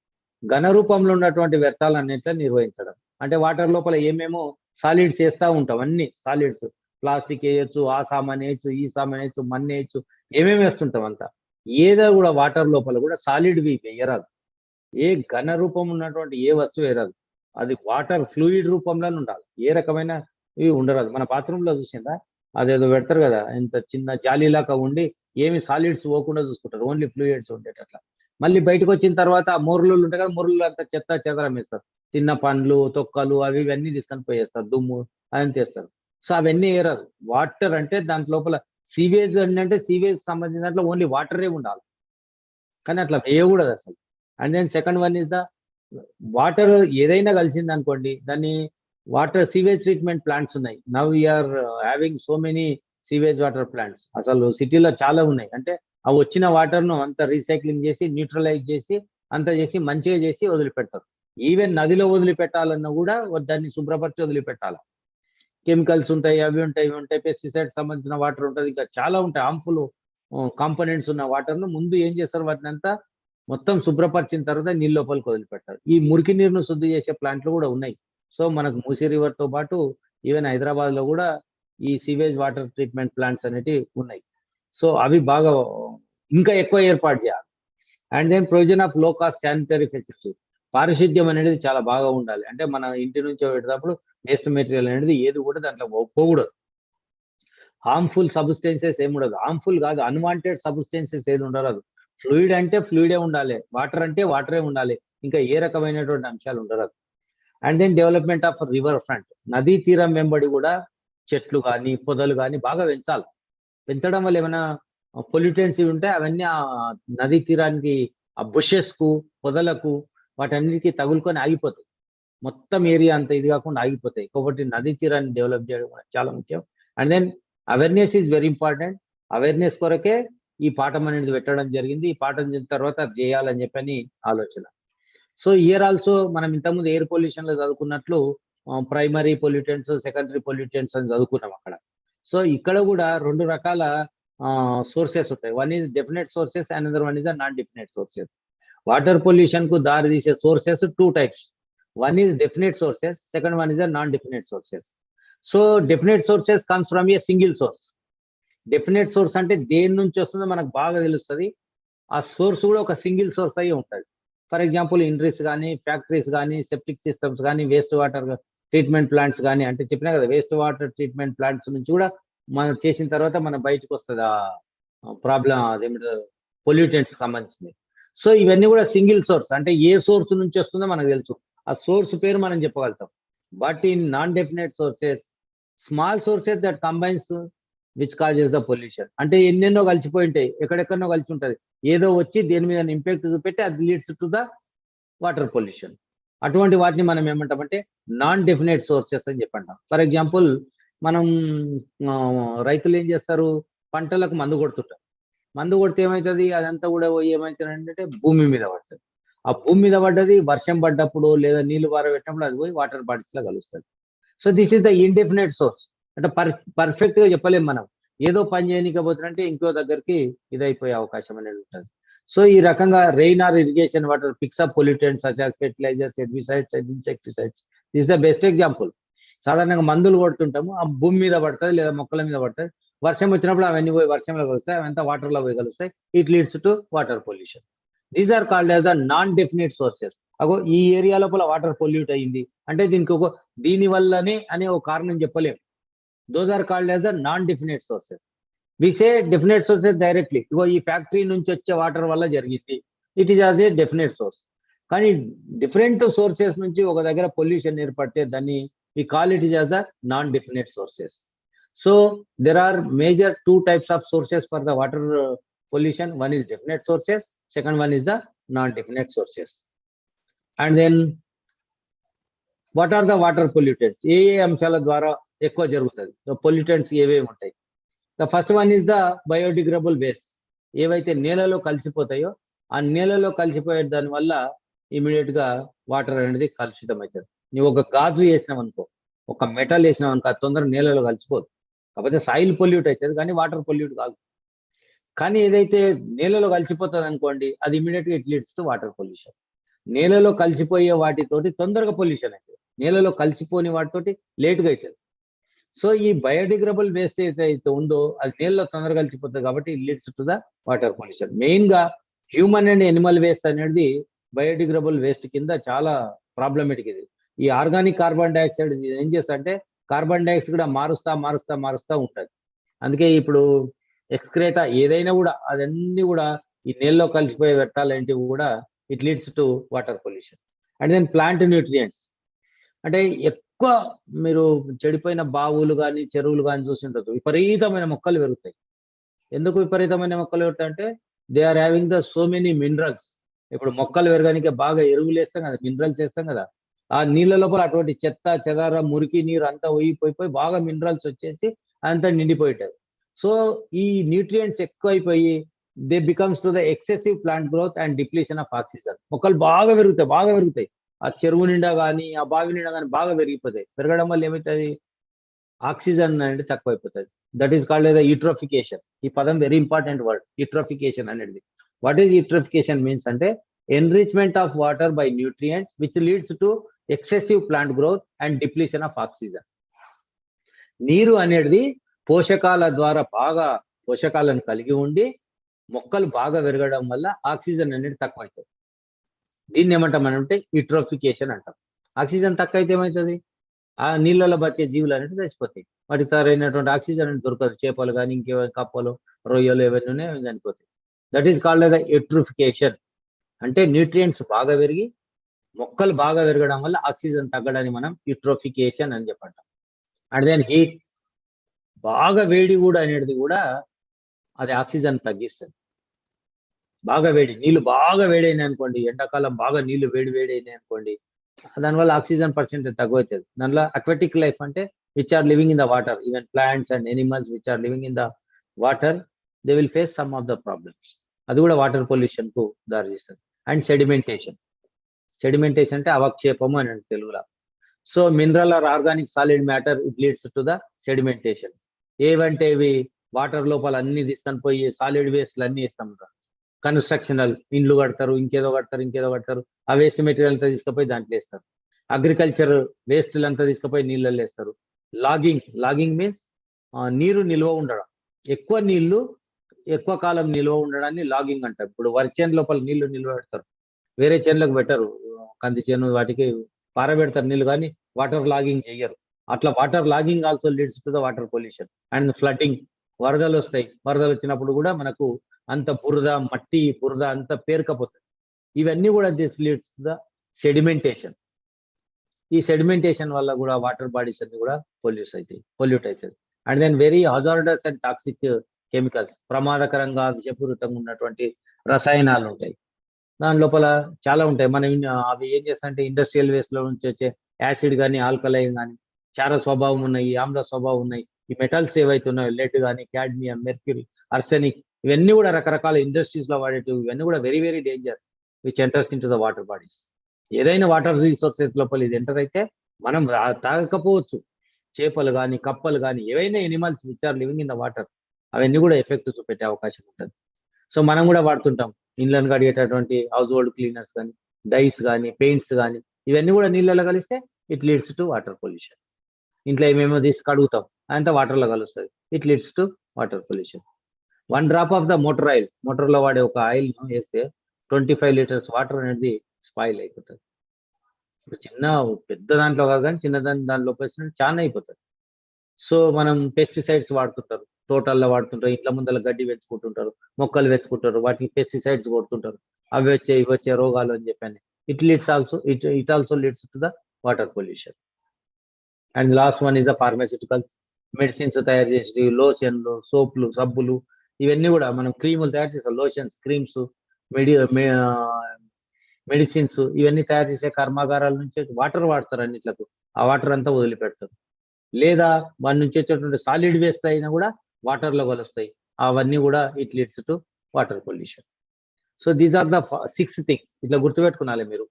ఘన రూపంలో ఉన్నటువంటి వ్యర్థాలన్నింటినీ నిర్వహించడం. అంటే వాటర్ లోపల ఏమేమో సాలిడ్స్ వేస్తూ ఉంటాం, అన్ని సాలిడ్స్ ప్లాస్టిక్ వేయచ్చు, ఆ సామాన్ వేయచ్చు, ఈ సామాన్ వేయచ్చు, మన్ను వేయచ్చు, ఏమేమి వేస్తుంటాం అంతా. ఏదో కూడా వాటర్ లోపల కూడా సాలిడ్ వి వేయరాదు. ఏ ఘన రూపం ఉన్నటువంటి ఏ వస్తువు వేయరాదు. అది వాటర్ ఫ్లూయిడ్ రూపంలోనే ఉండాలి. ఏ రకమైన ఇవి ఉండరాదు. మన బాత్రూమ్ లో చూసిందా, అదేదో పెడతారు కదా, ఇంత చిన్న జాలీలాగా ఉండి ఏమి సాలిడ్స్ పోకుండా చూసుకుంటారు, ఓన్లీ ఫ్లూయిడ్స్ ఉండేటట్లా. మళ్ళీ బయటకు వచ్చిన తర్వాత ఆ మొర్రులు ఉంటాయి కదా, మొర్రులు అంతా చెత్త చెదరం వేస్తారు. తిన్న పండ్లు, తొక్కలు అవి ఇవన్నీ తీసుకొని పోయేస్తారు, దుమ్ము అదంతా వేస్తారు. సో అవన్నీ వేయరాదు. వాటర్ అంటే దాంట్ లోపల సీవేజ్ అంటే సీవేజ్ సంబంధించిన దాంట్లో ఓన్లీ వాటరే ఉండాలి, కానీ అట్లా వేయకూడదు అసలు. And then second one is the water ఏదైనా కలిసింది అనుకోండి, దాన్ని వాటర్ సీవేజ్ ట్రీట్మెంట్ ప్లాంట్స్ ఉన్నాయి. Now we are having so many sewage water plants. అసలు సిటీలో చాలా ఉన్నాయి. అంటే ఆ వచ్చిన వాటర్ ను అంత రీసైక్లింగ్ చేసి, న్యూట్రలైజ్ చేసి, అంతా చేసి మంచిగా చేసి వదిలిపెడతారు. ఈవెన్ నదిలో వదిలిపెట్టాలన్నా కూడా దాన్ని శుభ్రపరిచి వదిలిపెట్టాలి. కెమికల్స్ ఉంటాయి, అవి ఉంటాయి, ఇవి ఉంటాయి, పెస్టిసైడ్స్ సంబంధించిన వాటర్ ఉంటుంది, ఇంకా చాలా ఉంటాయి హార్మ్ఫుల్ కాంపోనెంట్స్ ఉన్న వాటర్ను ముందు ఏం చేస్తారు, వాటిని అంతా మొత్తం శుభ్రపరిచిన తర్వాత నీళ్ళ లోపలికి వదిలిపెడతారు. ఈ మురికి నీరును శుద్ధి చేసే ప్లాంట్లు కూడా ఉన్నాయి. సో మనకు మూసీ రివర్ తో పాటు ఈవెన్ హైదరాబాద్ లో కూడా ఈ సీవేజ్ వాటర్ ట్రీట్మెంట్ ప్లాంట్స్ అనేటివి ఉన్నాయి. సో అవి బాగా ఇంకా ఎక్కువ ఏర్పాటు చేయాలి. అండ్ దెన్ ప్రొవిజన్ ఆఫ్ లో కాస్ట్ శానిటరీ ఫెసిలిటీ. పారిశుద్ధ్యం అనేది చాలా బాగా ఉండాలి. అంటే మన ఇంటి నుంచి పెట్టేటప్పుడు వేస్ట్ మెటీరియల్ అనేది ఏది కూడా దాంట్లో పోకూడదు. హార్మ్ఫుల్ సబ్స్టెన్సెస్ ఏముండదు. హార్మ్ఫుల్ కాదు, అన్వాంటెడ్ సబ్స్టెన్సెస్ ఏది ఉండరాదు. ఫ్లూయిడ్ అంటే ఫ్లూయిడే ఉండాలి, వాటర్ అంటే వాటరే ఉండాలి, ఇంకా ఏ రకమైనటువంటి అంశాలు ఉండరాదు. And then development of river front. నదీ తీరం వెంబడి కూడా చెట్లు కానీ పొదలు కానీ బాగా పెంచాలి. పెంచడం వల్ల ఏమైనా పొల్యూటెంట్స్ ఉంటే అవన్నీ ఆ నదీ తీరానికి, ఆ బుషెస్ కు, పొదలకు, వాటన్నిటికీ తగులుకొని ఆగిపోతాయి. మొత్తం ఏరియా అంతా ఇది కాకుండా ఆగిపోతాయి. కాబట్టి నదీ తీరాన్ని డెవలప్ చేయడం చాలా ముఖ్యం. And then awareness is very important. Awareness కొరకే ఈ పాఠం అనేది పెట్టడం జరిగింది. ఈ పాఠం చేసిన తర్వాత అది చేయాలని చెప్పని ఆలోచన. సో ఇయర్ ఆల్సో మనం ఇంతకుముందు ఎయిర్ పొల్యూషన్ లో చదువుకున్నట్లు ప్రైమరీ పొల్యూటెంట్స్, సెకండరీ పొల్యూటెంట్స్ అని చదువుకున్నాం అక్కడ. సో ఇక్కడ కూడా రెండు రకాల సోర్సెస్ ఉంటాయి. One is definite sources, another one is non definite sources. Water pollution కు దారి తీసే sources two types. One is definite sources, second one is non definite sources. So definite sources comes from a single source. Definite source అంటే దేని నుంచి వస్తుందో మనకు బాగా తెలుస్తుంది. ఆ సోర్స్ కూడా ఒక సింగిల్ సోర్స్ అయ్యి ఉంటుంది. ఫర్ ఎగ్జాంపుల్ ఇండస్ట్రీస్ కానీ, ఫ్యాక్టరీస్ కానీ, సెప్టిక్ సిస్టమ్స్ కానీ, వేస్ట్ వాటర్ ట్రీట్మెంట్ ప్లాంట్స్ కానీ. అంటే చెప్పినా కదా, వేస్ట్ వాటర్ ట్రీట్మెంట్ ప్లాంట్స్ నుంచి కూడా మనం చేసిన తర్వాత మన బయటకు వస్తుంది ఆ ప్రాబ్లం, అదేమిటో పొల్యూటెంట్స్ సంబంధించింది. సో ఇవన్నీ కూడా సింగిల్ సోర్స్. అంటే ఏ సోర్స్ నుంచి వస్తుందో మనకు తెలుసు, ఆ సోర్స్ పేరు మనం చెప్పగలుగుతాం. But in non definite sources, small sources that combines which causes the pollution. అంటే ఎన్నెన్నో కలిసిపోయి ఉంటాయి, ఎక్కడెక్కడో కలిసి ఉంటుంది, ఏదో వచ్చి దేని మీద ఇంపాక్ట్ చూపెట్టి అది leads to the water pollution. అటువంటి వాటిని మనం ఏమంటామంటే నాన్ డెఫినెట్ సోర్సెస్ అని చెప్పంటాం. ఫర్ ఎగ్జాంపుల్ మనం రైతులు ఏం చేస్తారు, పంటలకు మందు కొడుతుంటారు. మందు కొడితే ఏమవుతుంది, అదంతా కూడా ఏమవుతుంది అంటే భూమి మీద పడుతుంది. ఆ భూమి మీద పడ్డది వర్షం పడ్డప్పుడు లేదా నీళ్లు పారబెట్టినప్పుడు అది పోయి వాటర్ బాడీస్ లో కలుస్తుంది. So this is the indefinite source. అంటే పర్ఫెక్ట్ గా చెప్పలేము మనం, ఏదో పని చేయనికపోతుందంటే ఇంకో దగ్గరికి ఇదైపోయే అవకాశం అనేది ఉంటుంది. సో ఈ రకంగా rain or irrigation water picks up pollutants such as fertilizers, herbicides, insecticides. This the best example. సాధారణంగా మందులు కొడుతుంటాము, ఆ భూమి మీద పడుతుంది లేదా మొక్కల మీద పడుతుంది. వర్షం వచ్చినప్పుడు అవన్నీ పోయి వర్షంలో కలుస్తాయి, అవంతా వాటర్ లో పోయి కలుస్తాయి. It leads to water pollution. These are called as the non definite sources. అగో ఈ ఏరియా లోపల వాటర్ పొల్యూట్ అయ్యింది అంటే దీనికి దీని వల్లనే అనే ఒక కారణం చెప్పలేము. Those are called as the non definite sources. We say definite sources directly, ఇగో ఈ ఫ్యాక్టరీ నుంచి వచ్చే వాటర్ వల్ల జరిగింది, it is as a definite source. కానీ డిఫరెంట్ సోర్సెస్ నుంచి ఒక దగ్గర పొల్యూషన్ ఏర్పడితే దాన్ని we call it is as the non definite sources. సో there are major two types of sources for the water pollution. One is definite sources, second one is the non-definite sources. And then what are the water pollutants? ఏ అంశాల ద్వారా ఎక్కువ జరుగుతుంది, pollutants ఏవేవి ఉంటాయి? The first one is the biodegradable waste. ఏవైతే నేలలో కలిసిపోతాయో ఆ నేలలో కలిసిపోయే దాని వల్ల ఇమీడియట్ గా వాటర్ అనేది కలుషితం అవుతుంది. నువ్వు ఒక గాజు వేసినావు అనుకో, ఒక మెటల్ వేసినావు అనుకో, అది తొందరగా నేలలో కలిసిపోదు. కాకపోతే సాయిల్ పొల్యూట్ అవుతుంది కానీ వాటర్ పొల్యూట్ కాదు. కానీ ఏదైతే నేలలో కలిసిపోతుంది అనుకోండి, అది ఇమీడియట్ గా it leads to water pollution. నేలలో కలిసిపోయే వాటితోటి తొందరగా పొల్యూషన్ అవుతుంది, నేలలో కలిసిపోని వాటితోటి లేటుగా అవుతుంది. సో ఈ బయోడిగ్రేడబుల్ వేస్ట్ ఏదైతే ఉందో అది నీళ్ళలో తొందరగా కలిసిపోతుంది కాబట్టి it leads to the water pollution. Main గా హ్యూమన్ అండ్ ఎనిమల్ వేస్ట్ అనేది బయోడిగ్రేడబుల్ వేస్ట్ కింద చాలా ప్రాబ్లమేటిక్. ఇది ఈ ఆర్గానిక్ కార్బన్ డైఆక్సైడ్ ఏం చేస్తా అంటే కార్బన్ డైఆక్సైడ్ కూడా మారుస్తా ఉంటుంది. అందుకే ఇప్పుడు ఎక్స్క్రేటా ఏదైనా కూడా అదన్నీ కూడా ఈ నీళ్ళలో కలిసిపోయే వ్యర్థాలంటివి కూడా it leads to water pollution. And then plant nutrients అంటే ఎక్కువ మీరు చెడిపోయిన బావులు కానీ చెరువులు కానీ చూసింటారు, విపరీతమైన మొక్కలు పెరుగుతాయి. ఎందుకు విపరీతమైన మొక్కలు పెరుగుతాయి అంటే they are having the so many minerals. ఇప్పుడు మొక్కలు పెరగడానికి బాగా ఎరువులు వేస్తాం కదా, మినరల్స్ వేస్తాం కదా, ఆ నీళ్ళ లోపల అటువంటి చెత్త చెదార మురికి నీరు అంతా పోయిపోయి బాగా మినరల్స్ వచ్చేసి అంతా నిండిపోయింటారు. సో ఈ న్యూట్రియంట్స్ ఎక్కువైపోయి they becomes to the excessive plant growth and depletion of oxygen. మొక్కలు బాగా పెరుగుతాయి. ఆ చెరువు నిండా కానీ ఆ బావి నిండా కానీ బాగా పెరిగిపోతాయి. పెరగడం వల్ల ఏమవుతుంది, ఆక్సిజన్ అనేది తక్కువైపోతుంది. That is called the eutrophication. ఈ పదం వెరీ ఇంపార్టెంట్ వర్డ్, యూట్రోఫికేషన్ అనేది. వాట్ ఈస్ యూట్రోఫికేషన్ మీన్స్ అంటే enrichment of water by nutrients which leads to excessive plant growth and depletion of oxygen. నీరు అనేది పోషకాల ద్వారా బాగా పోషకాలను కలిగి ఉండి మొక్కలు బాగా పెరగడం వల్ల ఆక్సిజన్ అనేది తక్కువ అవుతుంది. దీన్ని ఏమంటాం అంటే యూట్రోఫికేషన్ అంటాం. ఆక్సిజన్ తక్కువ అయితే ఏమవుతుంది, ఆ నీళ్ళలో బతికే జీవులు అనేది చచ్చిపోతాయి. వాటికి తరైనటువంటి ఆక్సిజన్ అనేది దొరకదు. చేపలు కానీ ఇంకే కప్పలు రొయ్యలు ఇవన్నీ చనిపోతాయి. That is called the eutrophication. అంటే న్యూట్రియంట్స్ బాగా పెరిగి మొక్కలు బాగా పెరగడం వల్ల ఆక్సిజన్ తగ్గడాన్ని మనం యూట్రోఫికేషన్ అని చెప్పంటాం. అండ్ దెన్ హీట్, బాగా వేడి కూడా అనేది కూడా అది ఆక్సిజన్ తగ్గిస్తుంది. బాగా వేడి నీళ్ళు బాగా వేడైనాయి అనుకోండి, ఎండాకాలం బాగా నీళ్లు వేడైనాయి అనుకోండి, దానివల్ల ఆక్సిజన్ పర్సెంటేజ్ తగ్గుతుంది. దానిలో అక్వాటిక్ లైఫ్ అంటే which are living in the water, even plants and animals which are living in the water, they will face some of the problems. అది కూడా వాటర్ పొల్యూషన్ కు దారితీస్తుంది. అండ్ సెడిమెంటేషన్ అంటే అవక్షేపము అని తెలుగులో. So mineral or organic solid matter it leads to the sedimentation. ఏవంటే ఇవి వాటర్ లోపల అన్ని తీసుకొని పోయి సాలిడ్ వేస్ట్లు అన్ని ఇస్తాం. కన్స్ట్రక్షనల్ ఇండ్లు కడతారు, ఇంకేదో కడతారు, ఆ వేస్ట్ మెటీరియల్ అంతా తీసుకుపోయి దాంట్లో వేస్తారు. అగ్రికల్చర్ వేస్ట్లు అంతా తీసుకుపోయి నీళ్ళల్లో వేస్తారు. లాగింగ్ మీన్స్ నీరు నిల్వ ఉండడం, ఎక్కువ కాలం నిల్వ ఉండడాన్ని లాగింగ్ అంటారు. ఇప్పుడు వరి చేను లోపల నీళ్లు నిల్వ పెడతారు, వేరే చేనులకు పెట్టరు, కంది చేను వాటికి పారబెడతారు నీళ్ళు, కానీ వాటర్ లాగింగ్ చెయ్యరు. అట్లా water logging also leads to the water pollution. And flooding, వరదలు వస్తాయి. వరదలు వచ్చినప్పుడు కూడా మనకు అంత మట్టి బురద అంత పేరుకపోతుంది. ఇవన్నీ కూడా this leads to the sedimentation. ఈ సెడిమెంటేషన్ వల్ల కూడా వాటర్ బాడీస్ అన్ని కూడా పొల్యూట్ అవుతుంది. And then very hazardous and toxic chemicals, ప్రమాదకరంగా విషపూరితంగా ఉన్నటువంటి రసాయనాలు ఉంటాయి. దాని లోపల చాలా ఉంటాయి. మనం అవి ఏం చేస్తాయంటే ఇండస్ట్రియల్ వేస్ట్ లో నుంచి వచ్చే యాసిడ్ కానీ ఆల్కలైన్ కానీ క్షార స్వభావం ఉన్నాయి, ఆమ్ల స్వభావం ఉన్నాయి. ఈ మెటల్స్ ఏవైతే ఉన్నాయో లెడ్ కానీ క్యాడ్మియం, మెర్క్యూరీ, అర్సెనిక్, ఇవన్నీ కూడా రకరకాల ఇండస్ట్రీస్ లో వాడేటివి. ఇవన్నీ కూడా very very danger which enters in to the water bodies. ఏదైనా వాటర్ రిసోర్సెస్ లోపల ఇది ఎంటర్ అయితే మనం తాగకపోవచ్చు. చేపలు కానీ కప్పలు కానీ ఏవైనా animals which are living in the water, అవన్నీ కూడా ఎఫెక్ట్ చూపెట్టే అవకాశం ఉంటుంది. సో మనం కూడా వాడుతుంటాం ఇండ్లను కడిగేటటువంటి హౌస్ హోల్డ్ క్లీనర్స్ కానీ, డైస్ కానీ, పెయింట్స్ కానీ, ఇవన్నీ కూడా నీళ్ళలో కలిస్తే it leads to water pollution. ఇంట్లో ఏమేమో తీసి కడుగుతాం, అదంతా వాటర్లో కలుస్తుంది, it leads to water pollution. 1 drop of the మోటార్లో వాడే ఒక ఆయిల్ వేస్తే 25 liters వాటర్ అనేది స్పాయిల్ అయిపోతుంది. పెద్ద దాంట్లో కాదు కానీ దాంట్లో వేసిన చాలా అయిపోతుంది. సో మనం పెస్టిసైడ్స్ వాడుతుంటారు, తోటల్లో వాడుతుంటారు, ఇంట్లో ముందర గడ్డి పెంచుకుంటుంటారు, మొక్కలు పెంచుకుంటారు, వాటికి పెస్టిసైడ్స్ కొడుతుంటారు. అవి వచ్చే రోగాలు అని చెప్పాను. It also leads to the water pollution. And last one is the pharmaceuticals. Medicines తయారు చేసి లోషన్లు, సోప్లు, సబ్బులు, ఇవన్నీ కూడా మనం క్రీములు తయారు చేస్తాం, లోషన్స్, క్రీమ్స్, మెడిసిన్స్, ఇవన్నీ తయారు చేసే కర్మాగారాల నుంచి వాటర్ వాడతారు అన్నిట్లకు. ఆ వాటర్ అంతా వదిలిపెడతారు. లేదా వాటి నుంచి వచ్చేటువంటి సాలిడ్ వేస్ట్ అయినా కూడా వాటర్లో కలుస్తాయి. అవన్నీ కూడా it leads to water pollution. So these are the 6 things. ఇట్లా గుర్తుపెట్టుకున్నాలి మీరు.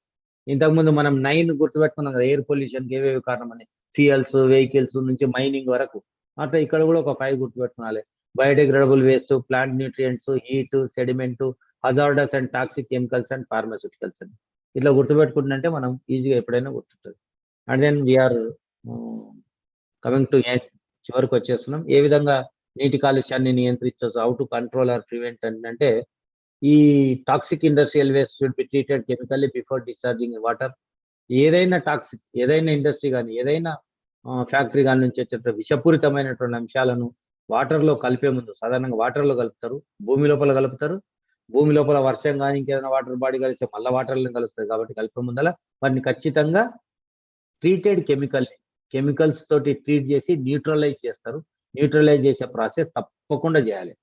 ఇంతకుముందు మనం 9 గుర్తుపెట్టుకున్నాం కదా, ఎయిర్ పొల్యూషన్కి ఏవేవి కారణం అని, ఫ్యూయల్స్, వెహికల్స్ నుంచి మైనింగ్ వరకు. అట్లా ఇక్కడ కూడా ఒక 5 గుర్తుపెట్టుకోవాలి. Biodegradable waste, plant nutrients, heat, sediment, hazardous and toxic chemicals and pharmaceuticals అని ఇట్లా గుర్తుపెట్టుకుంటుంటే మనం ఈజీగా ఎప్పుడైనా గుర్తుంటుంది. And then we are coming to end. చివరికి వచ్చేస్తున్నాం. ఏ విధంగా నీటి కాలుష్యాన్ని నియంత్రించవచ్చు, how to control or prevent అంటే ఈ toxic industrial waste should be treated chemically before discharging in water. ఏదైనా టాక్సిక్, ఏదైనా ఇండస్ట్రీ కానీ, ఏదైనా ఫ్యాక్టరీ కానీ నుంచి వచ్చే విషపూరితమైనటువంటి అంశాలను వాటర్లో కలిపే ముందు, సాధారణంగా వాటర్లో కలుపుతారు, భూమి లోపల కలుపుతారు. భూమి లోపల వర్షం కానీ ఇంకేదైనా వాటర్ బాడీ కలిస్తే మళ్ళీ వాటర్లో కలుస్తుంది. కాబట్టి కలిపే ముందల వాటిని ఖచ్చితంగా ట్రీటెడ్ కెమికల్స్ తోటి ట్రీట్ చేసి న్యూట్రలైజ్ చేస్తారు. న్యూట్రలైజ్ చేసే ప్రాసెస్ తప్పకుండా చేయాలి.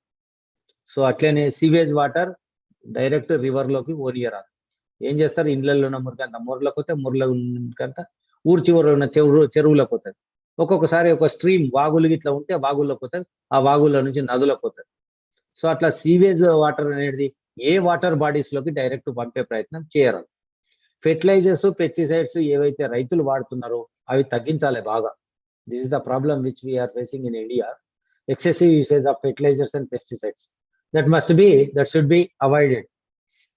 సో అట్లనే సీవేజ్ వాటర్ డైరెక్ట్ రివర్లోకి ఓనియరాదు. ఏం చేస్తారు, ఇండ్లలో ఉన్న మురికంత మూరలోకి పోతే, మురకంతా ఊరు చివరి ఉన్న చెరువులోకి పోతుంది. ఒక్కొక్కసారి ఒక స్ట్రీమ్ వాగులు ఇట్లా ఉంటే వాగుల్లోకి పోతుంది, ఆ వాగుల్లో నుంచి నదులకు పోతుంది. సో అట్లా సీవేజ్ వాటర్ అనేది ఏ వాటర్ బాడీస్ లోకి డైరెక్ట్ పంపే ప్రయత్నం చేయరు. ఫెర్టిలైజర్స్, పెస్టిసైడ్స్ ఏవైతే రైతులు వాడుతున్నారో అవి తగ్గించాలి బాగా. This is the problem which we are facing in India. Excessive usage of fertilizers and pesticides that should be avoided.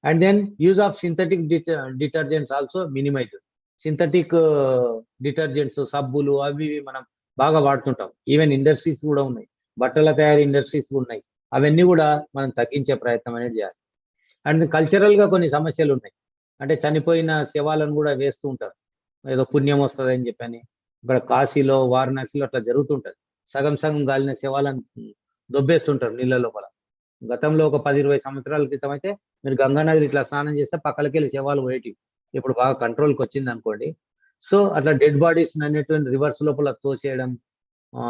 And then use of synthetic detergents also minimized. Synthetic detergents, సబ్బులు అవి మనం బాగా వాడుతుంటాం. Even industries కూడా ఉన్నాయి, బట్టల తయారీ industries ఉన్నాయి. అవన్నీ కూడా మనం తగ్గించే ప్రయత్నం అనేది చేయాలి. అండ్ కల్చరల్గా కొన్ని సమస్యలు ఉన్నాయి. అంటే చనిపోయిన శవాలను కూడా వేస్తూ ఉంటారు, ఏదో పుణ్యం వస్తుంది అని చెప్పని. ఇక్కడ కాశీలో, వారణాసిలో అట్లా జరుగుతుంటుంది. సగం సగం గాలిన శవాలను దొబ్బేస్తుంటారు నీళ్ళ లోపల. గతంలో ఒక 10-20 సంవత్సరాల క్రితం అయితే మీరు గంగానగర్ ఇట్లా స్నానం చేస్తే పక్కలకి వెళ్ళి శవాలు పోయేటివి. ఇప్పుడు బాగా కంట్రోల్కి వచ్చింది అనుకోండి. సో అట్లా డెడ్ బాడీస్ అనేటువంటి రివర్స్ లోపల తోసేయడం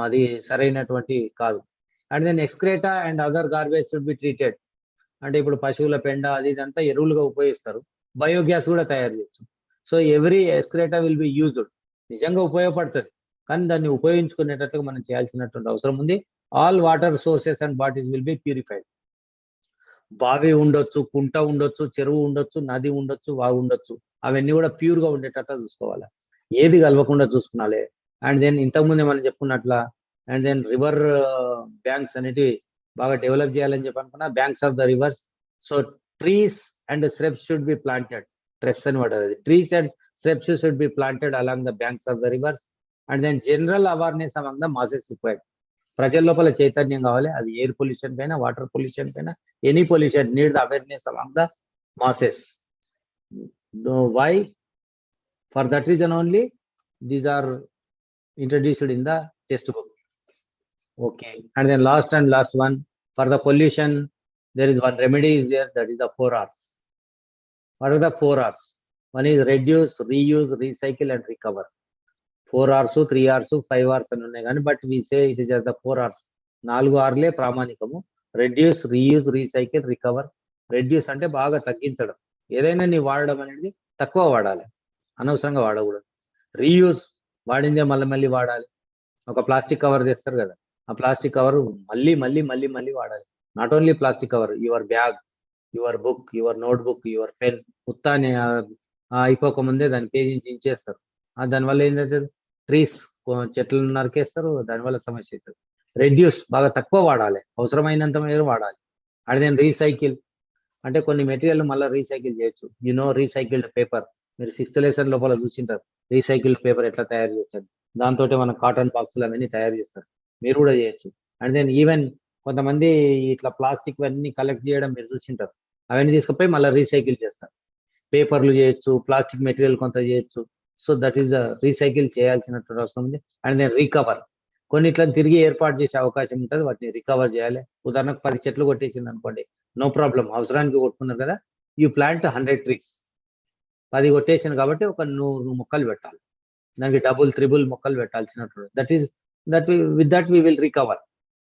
అది సరైనటువంటి కాదు. And then excreta and other garbage should be treated. అంటే ఇప్పుడు పశువుల పెండ అది ఇదంతా ఎరువులుగా ఉపయోగిస్తారు, బయోగ్యాస్ కూడా తయారు చేయొచ్చు. So every excreta will be used. నిజంగా ఉపయోగపడుతుంది, కానీ దాన్ని ఉపయోగించుకునేటట్టుగా మనం చేయాల్సినటువంటి అవసరం ఉంది. All water sources and bodies will be purified. బావి ఉండొచ్చు, కుంట ఉండొచ్చు, చెరువు ఉండొచ్చు, నది ఉండొచ్చు, వాగు ఉండొచ్చు, అవన్నీ కూడా ప్యూర్గా ఉండేటట్టు చూసుకోవాలి. ఏది కలవకుండా చూసుకోవాలి. అండ్ దెన్ ఇంతకుముందే మనం చెప్పుకున్నట్ల అండ్ దెన్ రివర్ బ్యాంక్స్ అనేటివి బాగా డెవలప్ చేయాలని చెప్పి అనుకున్నా. Banks of the rivers. So trees and shrubs should be planted. Trees అని పడుతుంది. Trees and shrubs should be planted along the banks of the rivers. And then general awareness among the masses required. ప్రజల లోపల చైతన్యం కావాలి. అది air pollution పైన, water pollution పైన, any pollution need the awareness among the masses. Why? For that reason only these are introduced in the textbook. Okay, and then last one, for the pollution there is one remedy is there, that is the 4 R's. What are the 4 R's? One is reduce, reuse, recycle and recover. 4 R's, 3 R's, 5 R's అని ఉన్నాయి కానీ but we say it is just the 4 R's. 4 R'లే ప్రామాణికము. Reduce, reuse, recycle, recover. Reduce అంటే బాగా తగ్గించడం, ఏదైనా నీ వాడడం అనేది తక్కువ వాడాలి, అనవసరంగా వాడకూడదు. రీయూజ్, వాడిందే మళ్ళీ వాడాలి. ఒక ప్లాస్టిక్ కవర్ తెస్తారు కదా, ఆ ప్లాస్టిక్ కవర్ మళ్ళీ వాడాలి. Not only plastic cover, your bag, your book, your notebook, your pen, ఉత్తానే అయిపోకముందే దాని పేజీ చించేస్తారు. దానివల్ల ఏంటంటే ట్రీస్, చెట్లను నరికేస్తారు, దానివల్ల సమస్య అవుతుంది. రెడ్యూస్, బాగా తక్కువ వాడాలి, అవసరమైనంత మేర వాడాలి. అండ్ దెన్ రీసైకిల్, అంటే కొన్ని మెటీరియల్ మళ్ళీ రీసైకిల్ చేయొచ్చు. రీసైకిల్డ్ పేపర్, మీరు 6th లెసన్ లోపల చూసింటారు రీసైకిల్డ్ పేపర్ ఎట్లా తయారు చేస్తారు. దాంతో మనం కాటన్ బాక్సులు అవన్నీ తయారు చేస్తారు, మీరు కూడా చేయొచ్చు. అండ్ దెన్ ఈవెన్ కొంతమంది ఇట్లా ప్లాస్టిక్ అన్ని కలెక్ట్ చేయడం మీరు చూసింటారు, అవన్నీ తీసుకుపోయి మళ్ళీ రీసైకిల్ చేస్తారు. పేపర్లు చేయొచ్చు, ప్లాస్టిక్ మెటీరియల్ కొంత చేయొచ్చు. So that is the recycle చేయాల్సినటువంటి అవసరం ఉంది. అండ్ దెన్ రికవర్, కొన్నిట్లను తిరిగి ఏర్పాటు చేసే అవకాశం ఉంటుంది, వాటిని రికవర్ చేయాలి. ఉదాహరణకు 10 చెట్లు కొట్టేసింది అనుకోండి, నో ప్రాబ్లం, అవసరానికి కొట్టుకున్నారు కదా, యూ ప్లాంట్ 100 ట్రీస్. 10 కొట్టేసింది కాబట్టి ఒక 100 మొక్కలు పెట్టాలి, దానికి డబుల్, త్రిబుల్ మొక్కలు పెట్టాల్సినటువంటి with that we will recover.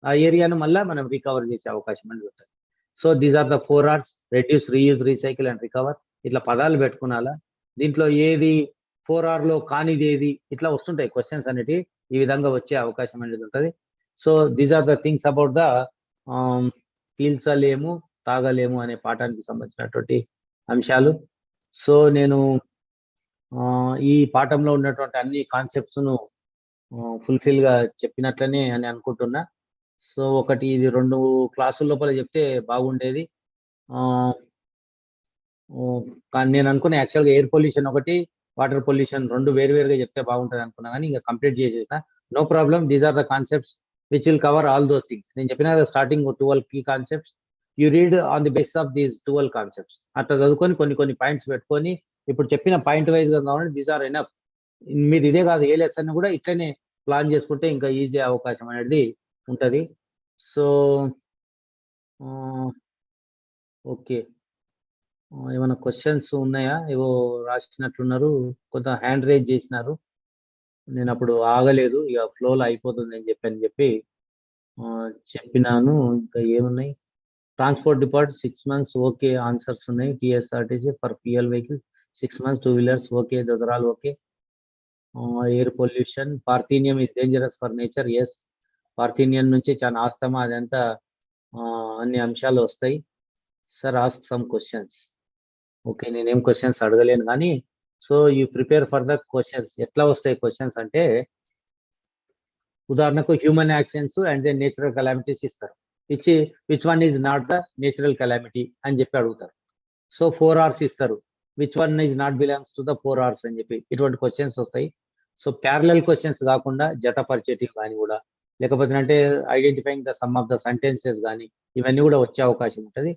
ఆ ఏరియాను మళ్ళీ మనం రికవర్ చేసే అవకాశం అనేది ఉంటుంది. So these are the 4 R's, reduce, reuse, recycle and recover. ఇట్లా పదాలు పెట్టుకున్నాలా. దీంట్లో ఏది 4 R'లో కానిది ఏది, ఇట్లా వస్తుంటాయి క్వశ్చన్స్ అనేటి, ఈ విధంగా వచ్చే అవకాశం అనేది ఉంటుంది. So these are the things about the పీల్చలేము, తాగలేము అనే పాఠానికి సంబంధించినటువంటి అంశాలు. సో నేను ఈ పాఠంలో ఉన్నటువంటి అన్ని కాన్సెప్ట్స్ను ఫుల్ఫిల్గా చెప్పినట్లనే అని అనుకుంటున్నా. సో ఒకటి ఇది 2 క్లాసుల లోపల చెప్తే బాగుండేది. కానీ నేను అనుకున్న యాక్చువల్గా ఎయిర్ పొల్యూషన్ ఒకటి, వాటర్ పొల్యూషన్ 2 వేరువేరుగా చెప్తే బాగుంటుంది అనుకున్నా, కానీ ఇంకా కంప్లీట్ చేసేసిన. No problem. These are the concepts which will cover all those things. నేను చెప్పిన starting 12 key concepts. You read on the basis of these 12 concepts. అట్లా చదువుకొని కొన్ని పాయింట్స్ పెట్టుకొని ఇప్పుడు చెప్పిన పాయింట్ వైజ్ గా కావాలి. These are enough. మీరు ఇదే కాదు ఏ లెసన్ కూడా ఇట్లనే ప్లాన్ చేసుకుంటే ఇంకా ఈజీ అవకాశం అనేది ఉంటది. సో ఓకే, ఏమైనా క్వశ్చన్స్ ఉన్నాయా? ఏవో రాసినట్లున్నారు, కొంత హ్యాండ్ రైజ్ చేసినారు. నేను అప్పుడు ఆగలేదు, ఇక ఫ్లోలో అయిపోతుంది అని చెప్పి చెప్పినాను. ఇంకా ఏమున్నాయి? Transport depart 6 months okay answers ఉన్నాయి. TSRTC for fuel vehicle 6 months, 2 wheelers okay, దొదరాలు okay. Air pollution, parthenium is dangerous for nature. Yes, parthenium నుంచి చాలా ఆస్తమా అదంతా అన్ని అంశాలు వస్తాయి. Sir ask some questions. Okay, నేనేం క్వశ్చన్స్ అడగలేను కానీ so you prepare for the questions. ఎట్లా వస్తాయి క్వశ్చన్స్ అంటే, ఉదాహరణకు human actions and then natural calamities ఇస్తారు. Which one is not the natural calamity అని చెప్పి అడుగుతారు. సో 4 hours ఇస్తారు. Which one is not belongs to the 4 hours అని చెప్పి ఇటువంటి క్వశ్చన్స్ వస్తాయి. సో ప్యారలల్ క్వశ్చన్స్ కాకుండా జతపరిచేటివి కానీ కూడా, లేకపోతే అంటే identifying the sum of the sentences కానీ ఇవన్నీ కూడా వచ్చే అవకాశం ఉంటుంది.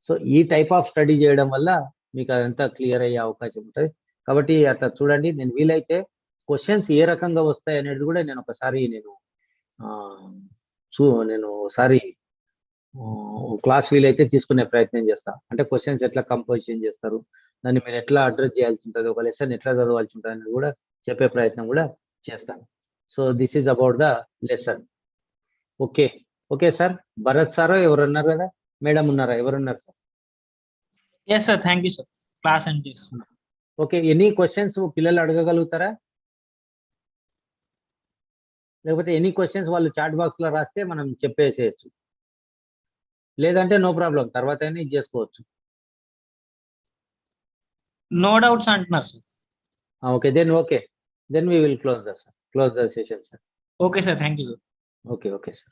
సో ఈ టైప్ ఆఫ్ స్టడీ చేయడం వల్ల మీకు అదంతా క్లియర్ అయ్యే అవకాశం ఉంటుంది. కాబట్టి అట్లా చూడండి. నేను వీలైతే క్వశ్చన్స్ ఏ రకంగా వస్తాయి అనేది కూడా నేను ఒకసారి ఒకసారి క్లాస్ వీలైతే తీసుకునే ప్రయత్నం చేస్తా. అంటే క్వశ్చన్స్ ఎట్లా కంపోజిషన్ చేస్తారు, దాన్ని మీరు ఎట్లా అడ్రస్ చేయాల్సి ఉంటుంది, ఒక లెసన్ ఎట్లా చదవాల్సి ఉంటుంది అనేది కూడా చెప్పే ప్రయత్నం కూడా చేస్తాను. So this is about the lesson. Okay okay sir. Bharat sir ఎవరు ఉన్నారు కదా, మేడం ఉన్నారా, ఎవరున్నారు sir? Yes sir, thank you sir. Class and okay, any questions పిల్లలు అడగగలుగుతారా? లేకపోతే ఎనీ క్వశ్చన్స్ వాళ్ళు చాట్ బాక్స్ లో రాస్తే మనం చెప్పేసేయచ్చు, లేదంటే నో ప్రాబ్లం తర్వాత అయినా ఇది చేసుకోవచ్చు. నో డౌట్స్ అంటున్నారు sir. Okay then we will close the session, sir. Okay sir, thank you sir. Okay sir.